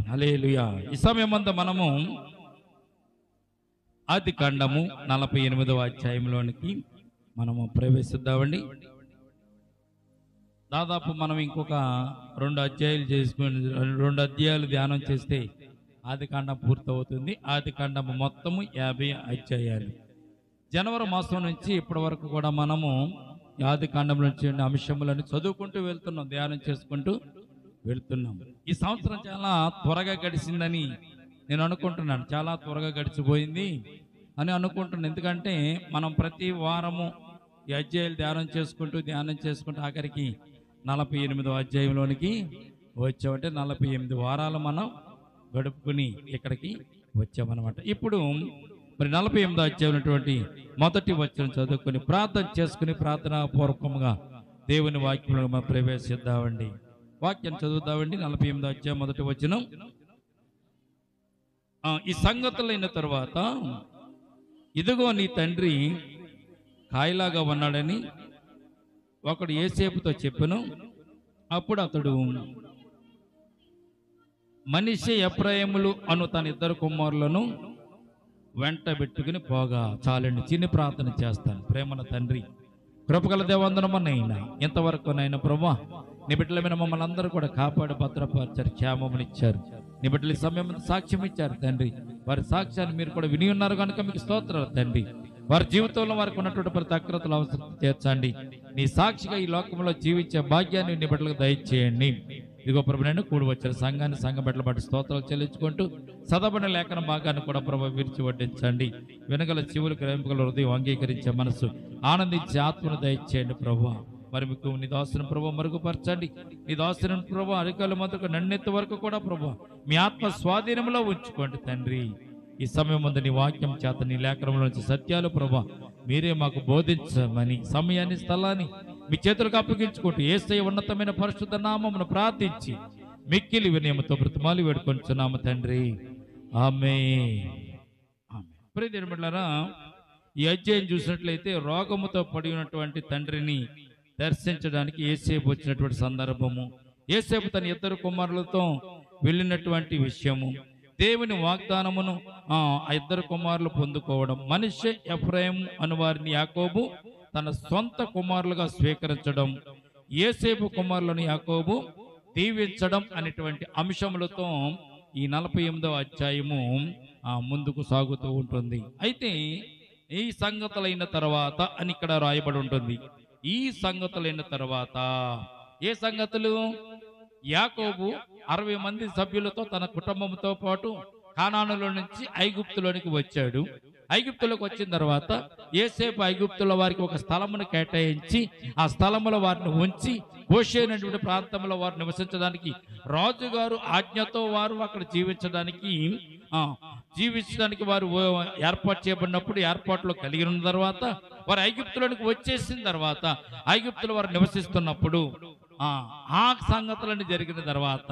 హల్లెలూయా. ఈ సమయమంతా మనము ఆదికాండము 48వ అధ్యాయంలోనికి మనము ప్రవేశిద్దామండి. దాదాపు మనం ఇంకొక 2 అధ్యాయాలు చేసుకుని 2 అధ్యాయాలు ధ్యానం చేస్తే ఆదికాండం పూర్తవుతుంది. ఆదికాండం మొత్తము 50 అధ్యాయాలు. జనవరి మాసం నుంచి ఇప్పటి వరకు కూడా మనము ఆదికాండం నుంచి అంశములను చదువుకుంటూ వెళ్తున్నాం, ధ్యానం చేసుకుంటూ వెళ్తున్నాం. ఈ సంవత్సరం చాలా త్వరగా గడిచిందని నేను అనుకుంటున్నాను. చాలా త్వరగా గడిచిపోయింది అని అనుకుంటున్నాను. ఎందుకంటే మనం ప్రతి వారము ఈ అధ్యాయాలు ధ్యానం చేసుకుంటూ ఆఖరికి 48వ అధ్యాయంలోనికి వచ్చామంటే 48 వారాలు మనం గడుపుకుని ఇక్కడికి వచ్చామన్నమాట. ఇప్పుడు మరి 48వ అధ్యాయం మొదటి వచనం చదువుకుని ప్రార్థన చేసుకుని ప్రార్థనా పూర్వకంగా దేవుని వాక్యంలో మనం ప్రవేశిద్దామండి. వాక్యం చదువుతామండి. 48వ అధ్యాయం మొదటి వచనం. ఈ సంగతులైన తరువాత ఇదిగో నీ తండ్రి కాయలాగా ఉన్నాడని ఒకడు యోసేపుతో చెప్పెను. అప్పుడు అతడు మనిషి ఎఫ్రాయిములు అను తన 2 కుమారులను వెంట పెట్టుకుని పోగా. చాలండి, చిన్ని ప్రార్థన చేస్తాను. ప్రేమల తండ్రి, కృపగల దేవందనమనైనా ఇంతవరకు నైనా ప్రభువా, నీ బిడ్డల మీద మమ్మల్ని అందరూ కూడా కాపాడి భద్రపరిచారు, క్షేమమునిచ్చారు. నీ బిడ్డల సమయం సాక్ష్యం ఇచ్చారు తండ్రి. వారి సాక్ష్యాన్ని మీరు కూడా విని ఉన్నారు కనుక మీకు స్తోత్రాలు తండ్రి. వారి జీవితంలో వారికి ఉన్నటువంటి ప్రతి అక్రతలు అవసరం తీర్చండి. నీ సాక్షిగా ఈ లోకంలో జీవించే భాగ్యాన్ని నీ బిడ్డలకు దయచేయండి. ఇదిగో ప్రభు, నేను కూడి వచ్చిన సంఘాన్ని సంఘ బిడ్డల బట్టి స్తోత్రాలు చెల్లించుకుంటూ చదవబడిన లేఖన భాగాన్ని కూడా ప్రభు విరిచి వడ్డించండి. వెనగల చెవులు గ్రహింపగల హృదయం అంగీకరించే మనసు ఆనందించే ఆత్మను దయచేయండి ప్రభు. మరి మీకు నీ దాసుని ప్రభు మరుగుపరచండి. నీ దాసుని ప్రభు అరికాల మొదలు నన్నెత్త వరకు కూడా ప్రభు మీ ఆత్మ స్వాధీనంలో ఉంచుకోండి తండ్రి. ఈ సమయం ముందు నీ వాక్యం చేత నీ లేఖనంలో నుంచి సత్యాలు ప్రభు మీరే మాకు బోధించమని సమయాన్ని స్థలాన్ని మీ చేతులకు అప్పగించుకుంటూ యేసయ్య ఉన్నతమైన పరిశుద్ధ నామమును ప్రార్థించి మిక్కిలి వినయముతో బ్రతిమాలి వేడుకొంచున్నాము తండ్రి. ఆమేన్. ప్రియమైన బిడ్డలారా, ఈ అధ్యాయం చూసినట్లయితే రోగముతో పడి ఉన్నటువంటి తండ్రిని దర్శించడానికి యేసేపు వచ్చినటువంటి సందర్భము, యేసేపు తన 2 కుమారులతో వెళ్ళినటువంటి విషయము, దేవుని వాగ్దానమును ఆ 2 కుమారులు పొందుకోవడం, మనిషి ఎఫ్రాయిము అను వారిని యాకోబు తన సొంత కుమారులుగా స్వీకరించడం, యేసేపు కుమారులను యాకోబు దీవించడం అనేటువంటి అంశములతో ఈ 48వ అధ్యాయము ముందుకు సాగుతూ ఉంటుంది. అయితే ఈ సంగతులైన తర్వాత అని ఇక్కడ రాయబడి ఉంటుంది. ఈ సంగతులైన తర్వాత ఏ సంగతులు? యాకోబు 60 మంది సభ్యులతో తన కుటుంబంతో పాటు కానానులో నుంచి ఐగుప్తులోనికి వచ్చాడు. ఐగుప్తులోకి వచ్చిన తర్వాత యోసేపు ఐగుప్తులో వారికి ఒక స్థలమును కేటాయించి ఆ స్థలములో వారిని ఉంచి గోషేనటువంటి ప్రాంతంలో వారు నివసించడానికి రాజుగారు ఆజ్ఞతో వారు అక్కడ జీవించడానికి వారు ఏర్పాటు చేయబడినప్పుడు ఏర్పాట్లో కలిగి ఉన్న తర్వాత వారు ఐగుప్తులోనికి వచ్చేసిన తర్వాత ఐగుప్తులో వారు నివసిస్తున్నప్పుడు ఆ సంగతులన్నీ జరిగిన తర్వాత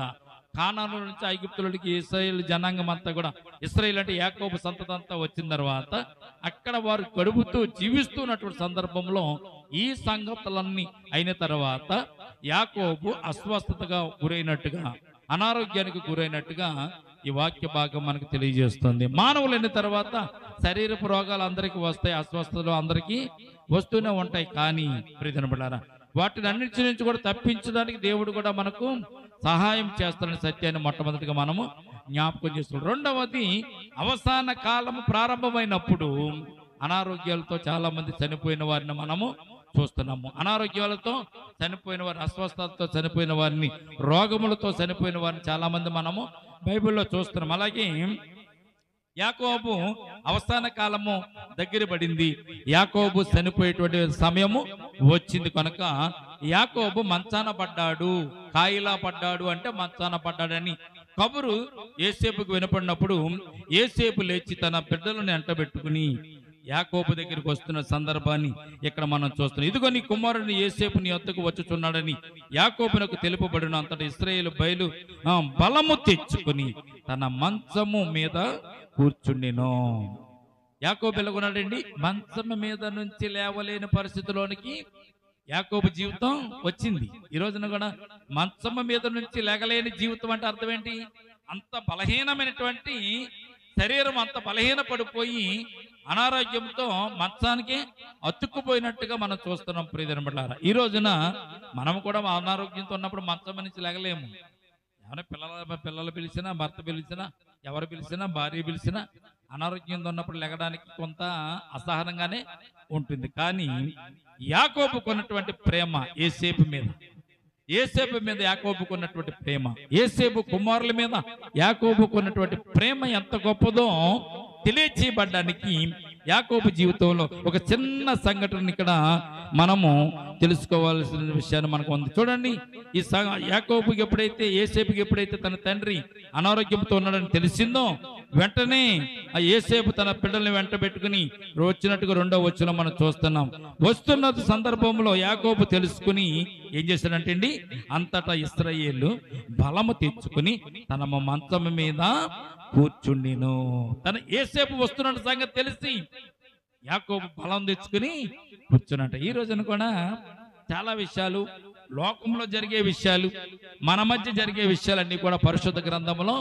కానాను నుంచి ఐగుప్తులోనికి ఇశ్రాయేలు జనాంగం అంతా కూడా, ఇశ్రాయేలు అంటే యాకోబు సంతతంతా వచ్చిన తర్వాత అక్కడ వారు గడుపుతూ జీవిస్తున్నటువంటి సందర్భంలో ఈ సంగతులన్నీ అయిన తర్వాత యాకోబు అస్వస్థతగా గురైనట్టుగా, అనారోగ్యానికి గురైనట్టుగా ఈ వాక్య భాగం మనకు తెలియజేస్తుంది. మానవులు అయిన తర్వాత శరీరపు రోగాలు అందరికీ వస్తాయి, అస్వస్థతలు అందరికీ వస్తూనే ఉంటాయి. కానీ ప్రియమైన బిడ్డలారా, వాటిని అన్నిటి నుంచి కూడా తప్పించడానికి దేవుడు కూడా మనకు సహాయం చేస్తారని సత్యాన్ని మొట్టమొదటిగా మనము జ్ఞాపకం చేస్తున్నాం. రెండవది, అవసాన కాలము ప్రారంభమైనప్పుడు అనారోగ్యాలతో చాలా మంది చనిపోయిన వారిని మనము చూస్తున్నాము. అనారోగ్యాలతో చనిపోయిన వారిని, అస్వస్థతతో చనిపోయిన వారిని, రోగములతో చనిపోయిన వారిని చాలా మంది మనము బైబిల్లో చూస్తున్నాం. అలాగే యాకోబు అవసాన కాలము దగ్గర పడింది. యాకోబు చనిపోయేటువంటి సమయము వచ్చింది కనుక యాకోబు మంచాన పడ్డాడు, కాయిలా పడ్డాడు అంటే మంచాన పడ్డాడని కబురు యోసేపుకు వినపడినప్పుడు యోసేపు లేచి తన బిడ్డలను ఎంటబెట్టుకుని యాకోబు దగ్గరికి వస్తున్న సందర్భాన్ని ఇక్కడ మనం చూస్తున్నాం. ఇదిగో నీ కుమారుని యోసేపు నీ వద్దకు వచ్చుచున్నాడని యాకోబునకు తెలుపబడిన అంతటి ఇశ్రాయేలు బయలు బలము తెచ్చుకుని తన మంచము మీద కూర్చుండెను. యాకోబు ఎలాగున్నాడండి? మంచం మీద నుంచి లేవలేని పరిస్థితిలోనికి యాకోబు జీవితం వచ్చింది. ఈ రోజున కూడా మంచం మీద నుంచి లేగలేని జీవితం అంటే అర్థం ఏంటి? అంత బలహీనమైనటువంటి శరీరం అంత బలహీన పడిపోయి అనారోగ్యంతో మంచానికి అతుక్కుపోయినట్టుగా మనం చూస్తున్నాం. ప్రియదనబడ్డారా, ఈ రోజున మనం కూడా అనారోగ్యంతో ఉన్నప్పుడు మంచం నుంచి లేగలేము. ఏమైనా పిల్లలు పిలిచినా, భర్త పిలిచినా, ఎవరు పిలిచినా, భార్య పిలిచినా అనారోగ్యంతో ఉన్నప్పుడు లెగడానికి కొంత అసహనంగానే ఉంటుంది. కానీ యాకోబుకు ఉన్నటువంటి ప్రేమ యోసేపు మీద యాకోబుకు ఉన్నటువంటి ప్రేమ, యోసేపు కుమారుల మీద యాకోబుకు ఉన్నటువంటి ప్రేమ ఎంత గొప్పదో తెలియచేయబడ్డానికి యాకోబు జీవితంలో ఒక చిన్న సంఘటన ఇక్కడ మనము తెలుసుకోవాల్సిన విషయాన్ని మనకు ఉంది. చూడండి, ఈ యాకోబుకి ఎప్పుడైతే, యోసేపుకి ఎప్పుడైతే తన తండ్రి అనారోగ్యంతో ఉన్నాడని తెలిసిందో, వెంటనే ఆ యోసేపు తన బిడ్డల్ని వెంట పెట్టుకుని వచ్చినట్టుగా 2వ వచనం మనం చూస్తున్నాం. వస్తున్న సందర్భంలో యాకోబు తెలుసుకుని ఏం చేశాడంటే అండి, అంతటా ఇశ్రాయేలు బలము తెచ్చుకుని తన మంచం మీద కూర్చుండిను. తన యోసేపు వస్తున్న సంగతి తెలిసి యాకోబు బలం తెచ్చుకుని కూర్చున్నట్ట. ఈ రోజున కూడా చాలా విషయాలు, లోకంలో జరిగే విషయాలు, మన మధ్య జరిగే విషయాలన్నీ కూడా పరిశుద్ధ గ్రంథంలో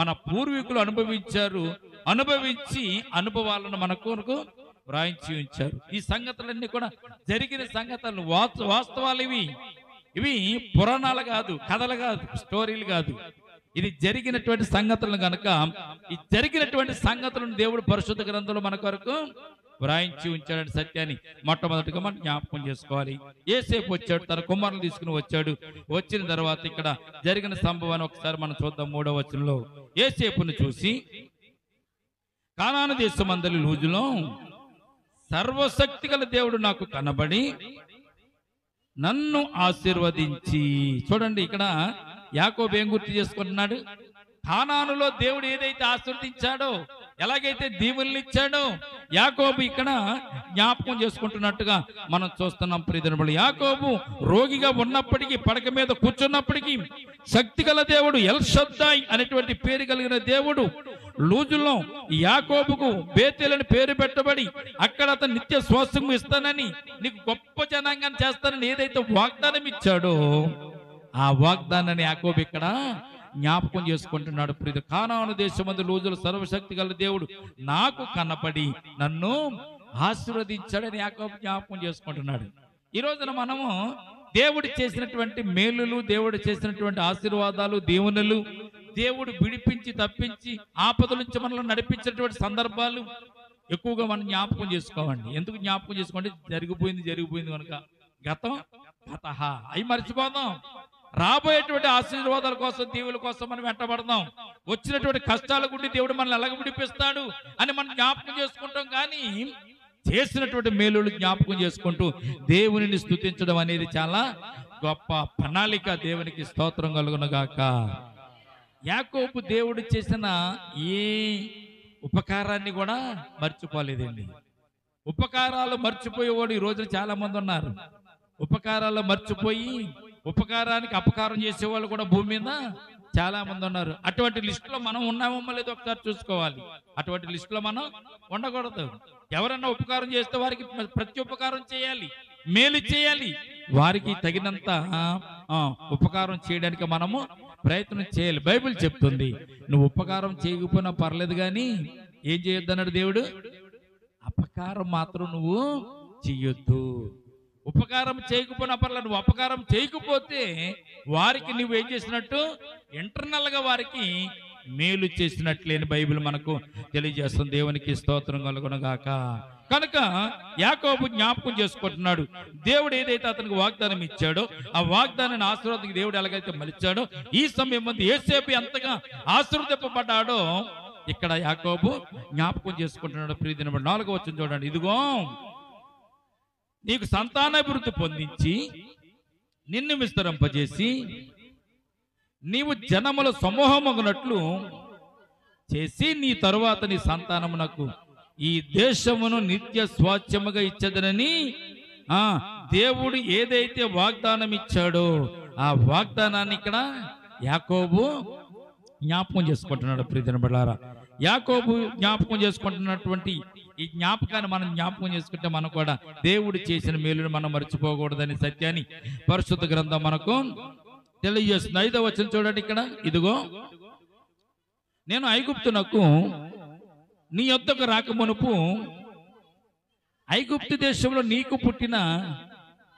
మన పూర్వీకులు అనుభవించి అనుభవాలను మన కొరకు వ్రాయించి ఉంచారు. ఈ సంగతులన్నీ కూడా జరిగిన సంగతులు, వాస్తవాలు. ఇవి పురాణాలు కాదు, కథలు కాదు, స్టోరీలు కాదు. ఇది జరిగినటువంటి సంగతులను కనుక, ఈ జరిగినటువంటి సంగతులను దేవుడు పరిశుద్ధ గ్రంథంలో మన కొరకు వ్రాయించి ఉంచాడని సత్యాన్ని మొట్టమొదటిగా మనం జ్ఞాపకం చేసుకోవాలి. యోసేపు వచ్చాడు, తన కుమారులు తీసుకుని వచ్చాడు. వచ్చిన తర్వాత ఇక్కడ జరిగిన సంభవాన్ని ఒకసారి మనం చూద్దాం. 3వ వచనంలో యోసేపును చూసి, కానాను దేశమందలి లూజులో సర్వశక్తి గల దేవుడు నాకు కనబడి నన్ను ఆశీర్వదించి. చూడండి, ఇక్కడ యాకోబు ఏం గుర్తు చేసుకుంటున్నాడు? కానానులో దేవుడు ఏదైతే ఆశీర్వదించాడో, ఎలాగైతే దీవుల్ని ఇచ్చాడో, యాకోబు ఇక్కడ జ్ఞాపకం చేసుకుంటున్నట్టుగా మనం చూస్తున్నాం. ప్రియదనులు, యాకోబు రోగిగా ఉన్నప్పటికీ, పడక మీద కూర్చున్నప్పటికీ, శక్తిగల దేవుడు, ఎల్ షద్దాయ్ అనేటువంటి పేరు కలిగిన దేవుడు లూజులో యాకోబుకు బేతేలని పేరు పెట్టబడి, అక్కడ అతను నిత్య స్వాస్థ్యం ఇస్తానని, నీకు గొప్ప జనాంగాన్ని చేస్తానని ఏదైతే వాగ్దానం ఇచ్చాడో, ఆ వాగ్దానాన్ని యాకోబు ఇక్కడ జ్ఞాపకం చేసుకుంటున్నాడు. ప్రియ కానాను దేశమందు లూజుల సర్వశక్తి గల దేవుడు నాకు కనపడి నన్ను ఆశీర్వదించాడని యాకోబు జ్ఞాపకం చేసుకుంటున్నాడు. ఈ రోజున మనము దేవుడు చేసినటువంటి మేలులు, దేవుడు చేసినటువంటి ఆశీర్వాదాలు, దీవెనలు, దేవుడు విడిపించి తప్పించి ఆపదల నుంచి మనల్ని నడిపించినటువంటి సందర్భాలు ఎక్కువగా మనం జ్ఞాపకం చేసుకోవండి. ఎందుకు జ్ఞాపకం చేసుకోండి? జరిగిపోయింది కనుక గతం గతః అవి మర్చిపోదాం. రాబోయేటువంటి ఆశీర్వాదాల కోసం, దీవుల కోసం మనం వెంటబడదాం. వచ్చినటువంటి కష్టాల గుండి దేవుడు మనల్ని ఎలాగ విడిపిస్తాడు అని మనం జ్ఞాపకం చేసుకుంటాం. కానీ చేసినటువంటి మేలులు జ్ఞాపకం చేసుకుంటూ దేవునిని స్తుతించడం అనేది చాలా గొప్ప ప్రణాళిక. దేవునికి స్తోత్రం కలుగునుగాక. యాకోబు దేవుడు చేసిన ఏ ఉపకారాన్ని కూడా మర్చిపోలేదండి. ఉపకారాలు మర్చిపోయేవాడు ఈ రోజున చాలా మంది ఉన్నారు. ఉపకారాలు మర్చిపోయి ఉపకారానికి అపకారం చేసేవాళ్ళు కూడా భూమి మీద చాలా మంది ఉన్నారు. అటువంటి లిస్టులో మనం ఉన్నామో లేదో ఒకసారి చూసుకోవాలి. అటువంటి లిస్టులో మనం ఉండకూడదు. ఎవరన్నా ఉపకారం చేస్తే వారికి ప్రతి ఉపకారం చేయాలి, మేలు చేయాలి. వారికి తగినంత ఉపకారం చేయడానికి మనము ప్రయత్నం చేయాలి. బైబిల్ చెప్తుంది, నువ్వు ఉపకారం చేయకపోయినా పర్లేదు కానీ ఏం చేయొద్దు అన్నాడు దేవుడు? అపకారం మాత్రం నువ్వు చెయ్యొద్దు. ఉపకారం చేయకపోయినా పర్లేదు, నువ్వు అపకారం చేయకపోతే వారికి నువ్వు ఏం చేసినట్టు? ఇంటర్నల్ గా వారికి మేలు చేసినట్లేని బైబిల్ మనకు తెలియజేస్తుంది. దేవునికి స్తోత్రం కలుగునుగాక. కనుక యాకోబు జ్ఞాపకం చేసుకుంటున్నాడు, దేవుడు ఏదైతే అతనికి వాగ్దానం ఇచ్చాడో ఆ వాగ్దానాన్ని ఆశీర్వాదానికి దేవుడు ఎలాగైతే మలిచాడో, ఈ సమయం మంది యోసేపు ఎంతగా ఆశీర్వదింపబడ్డాడో ఇక్కడ యాకోబు జ్ఞాపకం చేసుకుంటున్నాడు. ప్రియదిన 4వ వచనం చూడండి. ఇదిగో నీకు సంతానాభివృద్ధి పొందించి నిన్ను విస్తరింపజేసి నీవు జనముల సమూహమగునట్లు చేసి నీ తరువాత నీ సంతానమునకు ఈ దేశమును నిత్య స్వాస్థ్యముగా ఇచ్చదనని దేవుడు ఏదైతే వాగ్దానం ఇచ్చాడో ఆ వాగ్దానాన్ని ఇక్కడ యాకోబు జ్ఞాపకం చేసుకుంటున్నాడు. ప్రియదిన బిడ్డలారా, యాకోబు జ్ఞాపకం చేసుకుంటున్నటువంటి ఈ జ్ఞాపకాన్ని మనం జ్ఞాపకం చేసుకుంటే మనం కూడా దేవుడు చేసిన మేలును మనం మర్చిపోకూడదని సత్యాన్ని పరిశుద్ధ గ్రంథం మనకు తెలియజేస్తుంది. 5వ వచనం చూడండి. ఇక్కడ ఇదిగో నేను ఐగుప్తునకు నీ యొద్దకు రాకమునుపు ఐగుప్తు దేశంలో నీకు పుట్టిన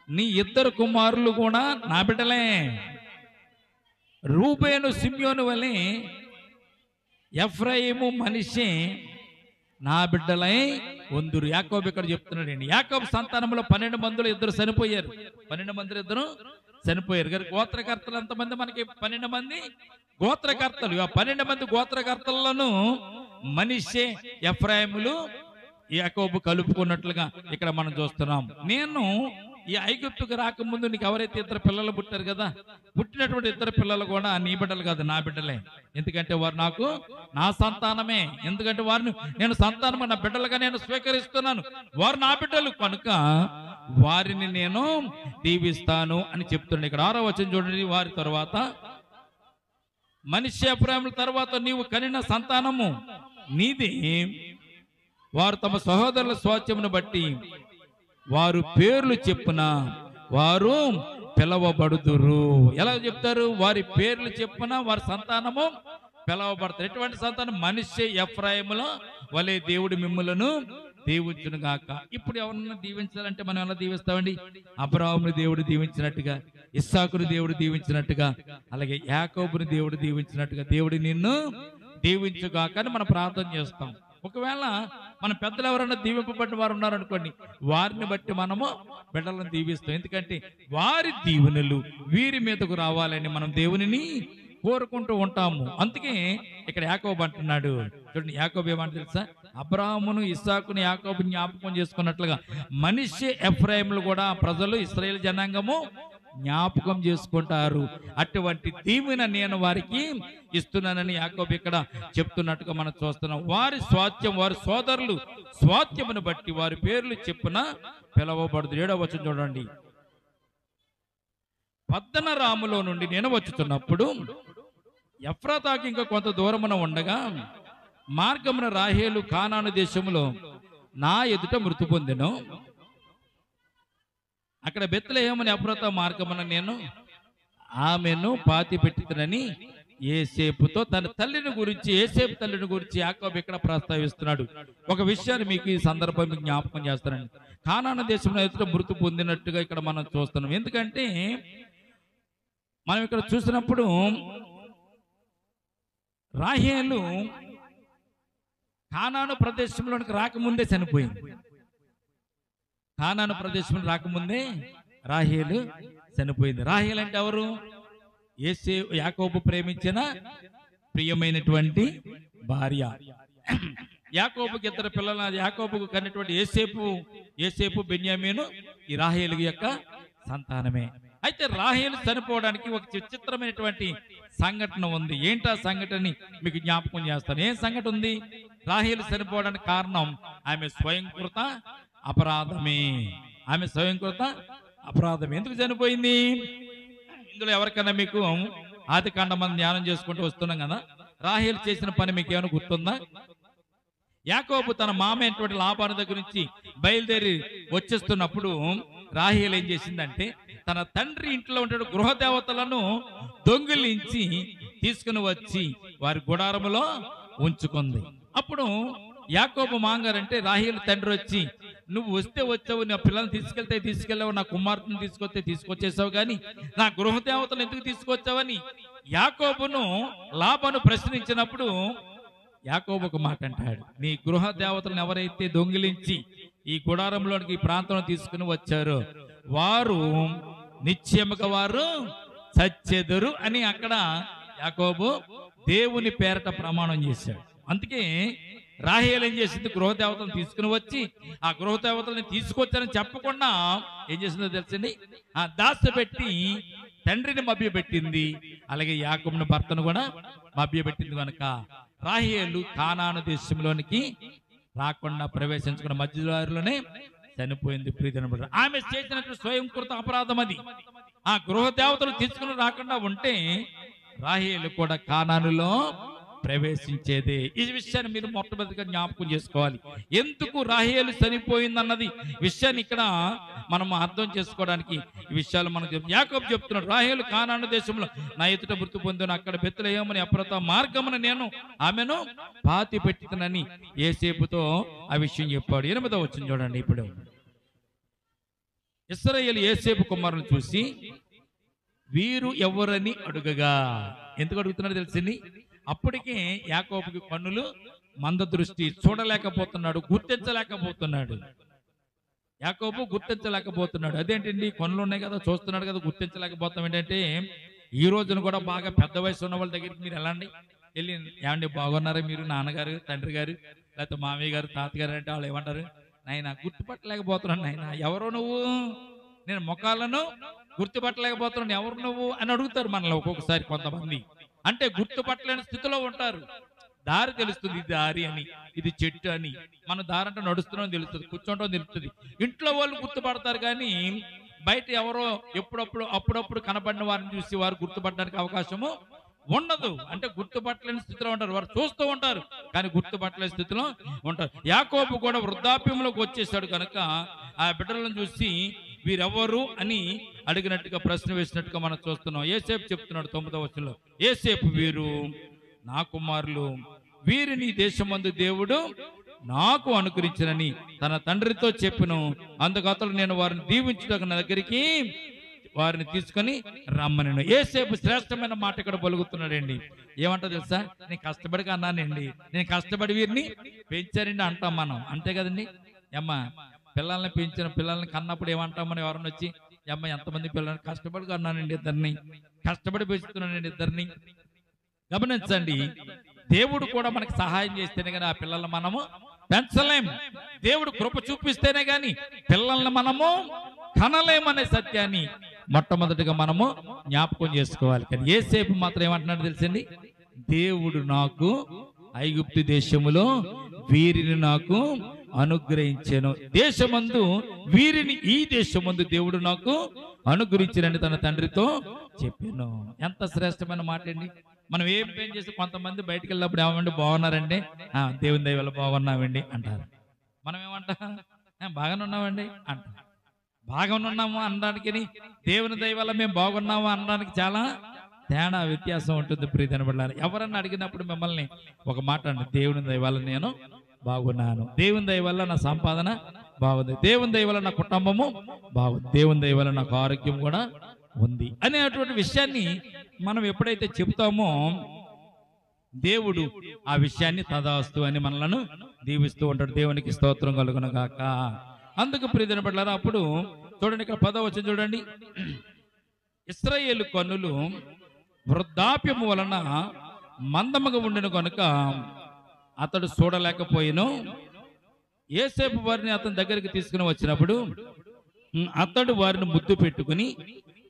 నీ ఇద్దరు కుమారులు కూడా నా బిడ్డలే. రూబేను సిమ్యోను వలె ఎఫ్రాయిము మనష్షే నా బిడ్డలై వందురు. యాకోబు ఇక్కడ చెప్తున్నాడండి. యాకోబు సంతానంలో 12 మందిలో ఇద్దరు చనిపోయారు. 12 మంది ఇద్దరు చనిపోయారు. గారు గోత్రకర్తలు ఎంతమంది? మనకి 12 మంది గోత్రకర్తలు. ఆ 12 మంది గోత్రకర్తలను మనష్షే ఎఫ్రాయిములు యాకోబు కలుపుకున్నట్లుగా ఇక్కడ మనం చూస్తున్నాం. నేను ఈ ఐగుప్తుకు రాకముందు నీకు ఎవరైతే ఇద్దరు పిల్లలు పుట్టారు కదా, పుట్టినటువంటి ఇద్దరు పిల్లలు కూడా నీ బిడ్డలు కాదు, నా బిడ్డలే. ఎందుకంటే వారు నాకు నా సంతానమే. ఎందుకంటే వారిని నేను సంతానం నా బిడ్డలుగా నేను స్వీకరిస్తున్నాను. వారు నా బిడ్డలు కనుక వారిని నేను దీవిస్తాను అని చెప్తున్నాను. ఇక్కడ 6వ వచనం చూడండి. వారి తర్వాత మనష్షే ఎఫ్రాయిముల తర్వాత నీవు కనిన సంతానము నీది. వారు తమ సహోదరుల స్వాస్థ్యమును బట్టి వారు పేర్లు చెప్పున వారు పిలవబడుదురు. ఎలా చెప్తారు? వారి పేర్లు చెప్పున వారి సంతానము పిలవబడతారు. ఎటువంటి సంతానం? మనష్షే ఎఫ్రాయిముల వలె దేవుడు మిమ్ములను దీవించును గాక. ఇప్పుడు ఎవరన్నా దీవించాలంటే మనం ఎలా దీవిస్తామండి? అబ్రాహాముని దేవుడు దీవించినట్టుగా, ఇస్సాకుని దేవుడు దీవించినట్టుగా, అలాగే యాకోబుని దేవుడు దీవించినట్టుగా దేవుడు నిన్ను దీవించుగాక అని మనం ప్రార్థన చేస్తాం. ఒకవేళ మన పెద్దలు ఎవరైనా దీవింపబడిన వారు ఉన్నారనుకోండి, వారిని బట్టి మనము బిడ్డలను దీవిస్తాం. ఎందుకంటే వారి దీవెనలు వీరి మీదకు రావాలని మనం దేవునిని కోరుకుంటూ ఉంటాము. అందుకే ఇక్కడ యాకోబు అంటున్నాడు. చూడండి, యాకోబు ఏమంటే తెలుసా? అబ్రాహామును ఇస్సాకును యాకోబుని జ్ఞాపకం చేసుకున్నట్లుగా మనష్షే ఎఫ్రాయిములు కూడా ప్రజలు ఇశ్రాయేలు జనాంగము జ్ఞాపకం చేసుకుంటారు. అటువంటి దీవెన నేను వారికి ఇస్తున్నానని యాకోబు ఇక్కడ చెప్తున్నట్టుగా మనం చూస్తున్నాం. వారి స్వాస్థ్యం, వారి సోదరులు స్వాస్థ్యమును బట్టి వారి పేర్లు చెప్పున పిలవబడదు. 7వ వచనం చూడండి. పద్దనరాములో నుండి నేను వచ్చుతున్నప్పుడు ఎఫ్రాతాకి ఇంకా కొంత దూరమున ఉండగా మార్గమున రాహేలు కానాను దేశములో నా ఎదుట మృతి పొందెను. అక్కడ బెత్లెహేముని ఎఫ్రాతా మార్గమున నేను ఆమెను పాతి పెట్టినని యోసేపుతో తన తల్లిని గురించి, యోసేపు తల్లిని గురించి యాకోబు ఇక్కడ ప్రస్తావిస్తున్నాడు. ఒక విషయాన్ని మీకు ఈ సందర్భం మీకు జ్ఞాపకం చేస్తానండి. కానాను దేశంలో ఎదుట మృతి పొందినట్టుగా ఇక్కడ మనం చూస్తున్నాం. ఎందుకంటే మనం ఇక్కడ చూసినప్పుడు రాహేలు కానాను ప్రదేశంలోనికి రాకముందే చనిపోయింది. కానాను ప్రదేశం రాకముందే రాహేలు చనిపోయింది. రాహేలు అంటే ఎవరు? యాకోబు ప్రేమించిన ప్రియమైనటువంటి భార్య. యాకోబుకి ఇద్దరు పిల్లలు. యాకోబుకు కన్నటువంటి యోసేపు బెన్యామీను ఈ రాహేలు యొక్క సంతానమే. అయితే రాహేలు చనిపోవడానికి ఒక విచిత్రమైనటువంటి సంఘటన ఉంది. ఏంటా సంఘటన మీకు జ్ఞాపకం చేస్తాను. ఏం సంఘటన ఉంది? రాహేలు చనిపోవడానికి కారణం ఆమె స్వయంకృత అపరాధమే. ఆమె స్వయంకృత అపరాధమే. ఎందుకు చనిపోయింది? ఇందులో ఎవరికైనా మీకు ఆదికాండం మనం ధ్యానం చేసుకుంటూ వస్తున్నాం కదా, రాహేలు చేసిన పని మీకు ఏమైనా గుర్తుందా? యాకోబు తన మామ అయినటువంటి లాబాను దగ్గర నుంచి బయలుదేరి వచ్చేస్తున్నప్పుడు రాహేలు ఏం చేసిందంటే తన తండ్రి ఇంట్లో ఉండే గృహదేవతలను దొంగిలించి తీసుకుని వచ్చి వారి గుడారములో ఉంచుకుంది. అప్పుడు యాకోబు మాంగారంటే రాహేలు తండ్రి వచ్చి, నువ్వు వస్తే వచ్చావు, నా పిల్లల్ని తీసుకెళ్ళావు, నా కుమార్తెను తీసుకొచ్చేసావు, కానీ నా గృహదేవతలు ఎందుకు తీసుకొచ్చావని యాకోబును లాబాను ప్రశ్నించినప్పుడు యాకోబు ఒక మాట అంటాడు, నీ గృహ దేవతలను ఎవరైతే దొంగిలించి ఈ గుడారంలోనికి ఈ ప్రాంతంలో తీసుకుని వచ్చారో వారు నిశ్చయముగా వారు చచ్చెదరు అని అక్కడ యాకోబు దేవుని పేరట ప్రమాణం చేశాడు. అందుకే రాహేలు ఏం చేసింది? గృహదేవతలను తీసుకుని వచ్చి ఆ గృహదేవతలను తీసుకొచ్చారని చెప్పకుండా ఏం చేసిందో తెలుసండి, ఆ దాచిపెట్టి తండ్రిని మభ్యపెట్టింది, అలాగే యాకోబుని భర్తను కూడా మభ్యపెట్టింది. కనుక రాహేలు కానాను దేశంలోనికి రాకుండా ప్రవేశించుకున్న మధ్యదారిలోనే చనిపోయింది. ప్రియమైన ఆమె చేసినట్టు స్వయంకృత అపరాధం అది. ఆ గృహ దేవతలు తీసుకుని రాకుండా ఉంటే రాహేలు కూడా కానానులో ప్రవేశించేదే. ఈ విషయాన్ని మీరు మొట్టమొదటిగా జ్ఞాపకం చేసుకోవాలి. ఎందుకు రాహేలు చనిపోయిందన్నది విషయాన్ని ఇక్కడ మనం అర్థం చేసుకోవడానికి ఈ విషయాలు మనకు యాకోబు చెప్తున్నాడు. రాహేలు కానాను దేశంలో నా ఎదుట మృతి పొందును, అక్కడ బెత్లెహేముని ఎఫ్రాతా మార్గమున నేను ఆమెను పాతి పెట్టుతానని యోసేపుతో ఆ విషయం చెప్పాడు. 8వ వచనం చూడండి. ఇప్పుడు ఇశ్రాయేలు యోసేపు కుమారులను చూసి వీరు ఎవరని అడుగగా, ఎందుకు అడుగుతున్నాడు తెలిసింది? అప్పటికే యాకోబుకి కన్నులు మంద దృష్టి, చూడలేకపోతున్నాడు, గుర్తించలేకపోతున్నాడు. యాకోబు గుర్తించలేకపోతున్నాడు. అదేంటండి, కన్నులు ఉన్నాయి కదా, చూస్తున్నాడు కదా, గుర్తించలేకపోతాం ఏంటంటే, ఈ రోజున కూడా బాగా పెద్ద వయసు ఉన్న వాళ్ళ దగ్గరికి మీరు వెళ్ళండి, వెళ్ళి ఏమండి బాగున్నారా మీరు, నాన్నగారు, తండ్రి గారు, లేకపోతే మామయ్య గారు, తాతగారు అంటే వాళ్ళు ఏమంటారు? నాయన గుర్తుపట్టలేకపోతున్నాను, నాయన ఎవరో నువ్వు, నేను ముఖాలను గుర్తుపట్టలేకపోతున్నాను, ఎవరు నువ్వు అని అడుగుతారు మనల్ని ఒక్కొక్కసారి కొంతమంది. అంటే గుర్తుపట్టలేని స్థితిలో ఉంటారు. దారి తెలుస్తుంది, ఇది దారి అని, ఇది చెట్టు అని, మన దారి అంటే నడుస్తున్నాం తెలుస్తుంది, కూర్చోవడం తెలుస్తుంది. ఇంట్లో వాళ్ళు గుర్తుపడతారు, కానీ బయట ఎవరో అప్పుడప్పుడు కనబడిన వారిని చూసి వారు గుర్తుపడడానికి అవకాశము ఉండదు. అంటే గుర్తుపట్టలేని స్థితిలో ఉంటారు. వారు చూస్తూ ఉంటారు కానీ గుర్తుపట్టలేని స్థితిలో ఉంటారు. యాకోబు కూడా వృద్ధాప్యంలోకి వచ్చేసాడు కనుక ఆ బిడ్డలను చూసి వీరెవరు అని అడిగినట్టుగా ప్రశ్న వేసినట్టుగా మనం చూస్తున్నాం. యోసేపు చెప్తున్నాడు 9వ వచనంలో, యోసేపు వీరు నా కుమారులు, వీరిని దేశమందు దేవుడు నాకు అనుకరించినని తన తండ్రితో చెప్పెను. అందుకు అతడు నేను వారిని దీవించుటకు నా దగ్గరికి వారిని తీసుకొని రమ్మనెను. యోసేపు శ్రేష్టమైన మాట ఇక్కడ పలుకుతున్నాడండి. ఏమంటా తెలుసా? నేను కష్టపడి అన్నానండి, నేను కష్టపడి వీరిని పెంచానండి అంటాం మనం, అంతే కదండి. అమ్మ పిల్లల్ని పెంచిన పిల్లల్ని కన్నప్పుడు ఏమంటాం మనం? ఎవరన్నా వచ్చి అమ్మ ఎంతమంది పిల్లల్ని కష్టపడి అన్నానండి, ఇద్దరిని కష్టపడి పెంచుతున్నానండి, ఇద్దరిని. గమనించండి, దేవుడు కూడా మనకి సహాయం చేస్తేనే కానీ ఆ పిల్లల్ని మనము పెంచలేం. దేవుడు కృప చూపిస్తేనే గాని పిల్లల్ని మనము కనలేమనే సత్యాన్ని మొట్టమొదటిగా మనము జ్ఞాపకం చేసుకోవాలి. కానీ యోసేపు మాత్రం ఏమంటున్నాడు తెలిసింది? దేవుడు నాకు ఐగుప్తు దేశములో వీరిని నాకు అనుగ్రహించాను, దేశమందు వీరిని ఈ దేశమందు దేవుడు నాకు అనుగ్రహించానని తన తండ్రితో చెప్పాను. ఎంత శ్రేష్టమైన మాట అండి. మనం ఏం పేం చేసి కొంతమంది బయటకు వెళ్ళినప్పుడు ఏమండి బాగున్నారండి, దేవుని దయ వల్ల బాగున్నామండి అంటారు. మనం ఏమంటాం? బాగానే ఉన్నామండి అంటాం. బాగానే ఉన్నాము అనడానికి దేవుని దయ వల్ల మేము బాగున్నాము అనడానికి చాలా తేడా, వ్యత్యాసం ఉంటుంది. ప్రియమైన బిడ్డలారా, ఎవరన్నా అడిగినప్పుడు మిమ్మల్ని ఒక మాట అండి, దేవుని దయ వల్ల నేను బాగున్నాను, దేవుని దయ వల్ల నా సంపాదన బాగుంది, దేవుని దయ వల్ల నా కుటుంబము బాగుంది, దేవుని దయ వల్ల నాకు ఆరోగ్యం కూడా ఉంది అనేటువంటి విషయాన్ని మనం ఎప్పుడైతే చెబుతామో దేవుడు ఆ విషయాన్ని తదాస్తు అని మనలను దీవిస్తూ ఉంటాడు. దేవునికి స్తోత్రం కలుగును గాక. అందుకు ప్రియమైన బిడ్డలారా, అప్పుడు చూడండి, ఇక్కడ 10వ వచనం చూడండి. ఇశ్రాయేలు కన్నులు వృద్ధాప్యము వలన మందముగా ఉండెను కనుక అతడు చూడలేకపోయిను. యోసేపు వారిని అతని దగ్గరికి తీసుకుని వచ్చినప్పుడు అతడు వారిని ముద్దు పెట్టుకుని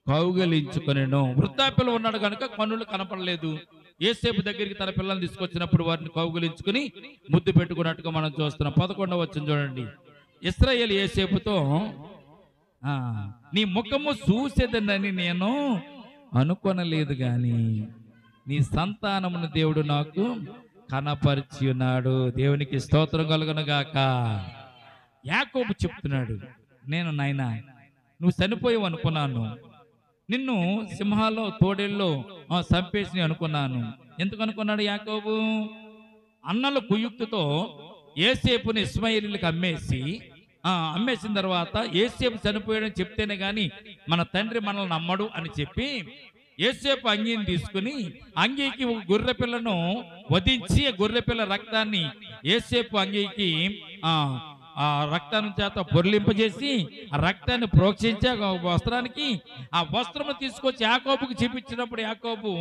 కౌగలించుకొనెను. వృద్ధాప్యంలో ఉన్నాడు కనుక కన్నులు కనపడలేదు. యోసేపు దగ్గరికి తన పిల్లల్ని తీసుకొచ్చినప్పుడు వారిని కౌగలించుకుని ముద్దు పెట్టుకున్నట్టుగా మనం చూస్తున్నాం. 11వ వచనం చూడండి. ఇశ్రాయేలు యోసేపుతో, నీ ముఖము చూసేదనని నేను అనుకొనలేదు, గాని నీ సంతానమును దేవుడు నాకు కనపరిచి ఉన్నాడు. దేవునికి స్తోత్రం కలుగును గాక. యాకోబు చెప్తున్నాడు, నేను నాయనా నువ్వు చనిపోయావు అనుకున్నాను, నిన్ను సింహాల్లో తోడేల్లో చంపేసి అనుకున్నాను. ఎందుకు అనుకున్నాడు యాకోబు? అన్నల కుయుక్తితో యోసేపుని ఇష్మాయేలీయులకు అమ్మేసిన తర్వాత యోసేపు చనిపోయాడని చెప్తేనే గాని మన తండ్రి మనల్ని నమ్మడు అని చెప్పి యోసేపు అంగీని తీసుకుని అంగీకి ఒక గొర్రె పిల్లను వధించి ఆ గొర్రె పిల్ల రక్తాన్ని యోసేపు అంగీకి ఆ రక్తాన్ని చేత పొర్లింపజేసి ఆ రక్తాన్ని ప్రోక్షించి వస్త్రానికి ఆ వస్త్రము తీసుకొచ్చి యాకోబుకి చూపించినప్పుడు యాకోబు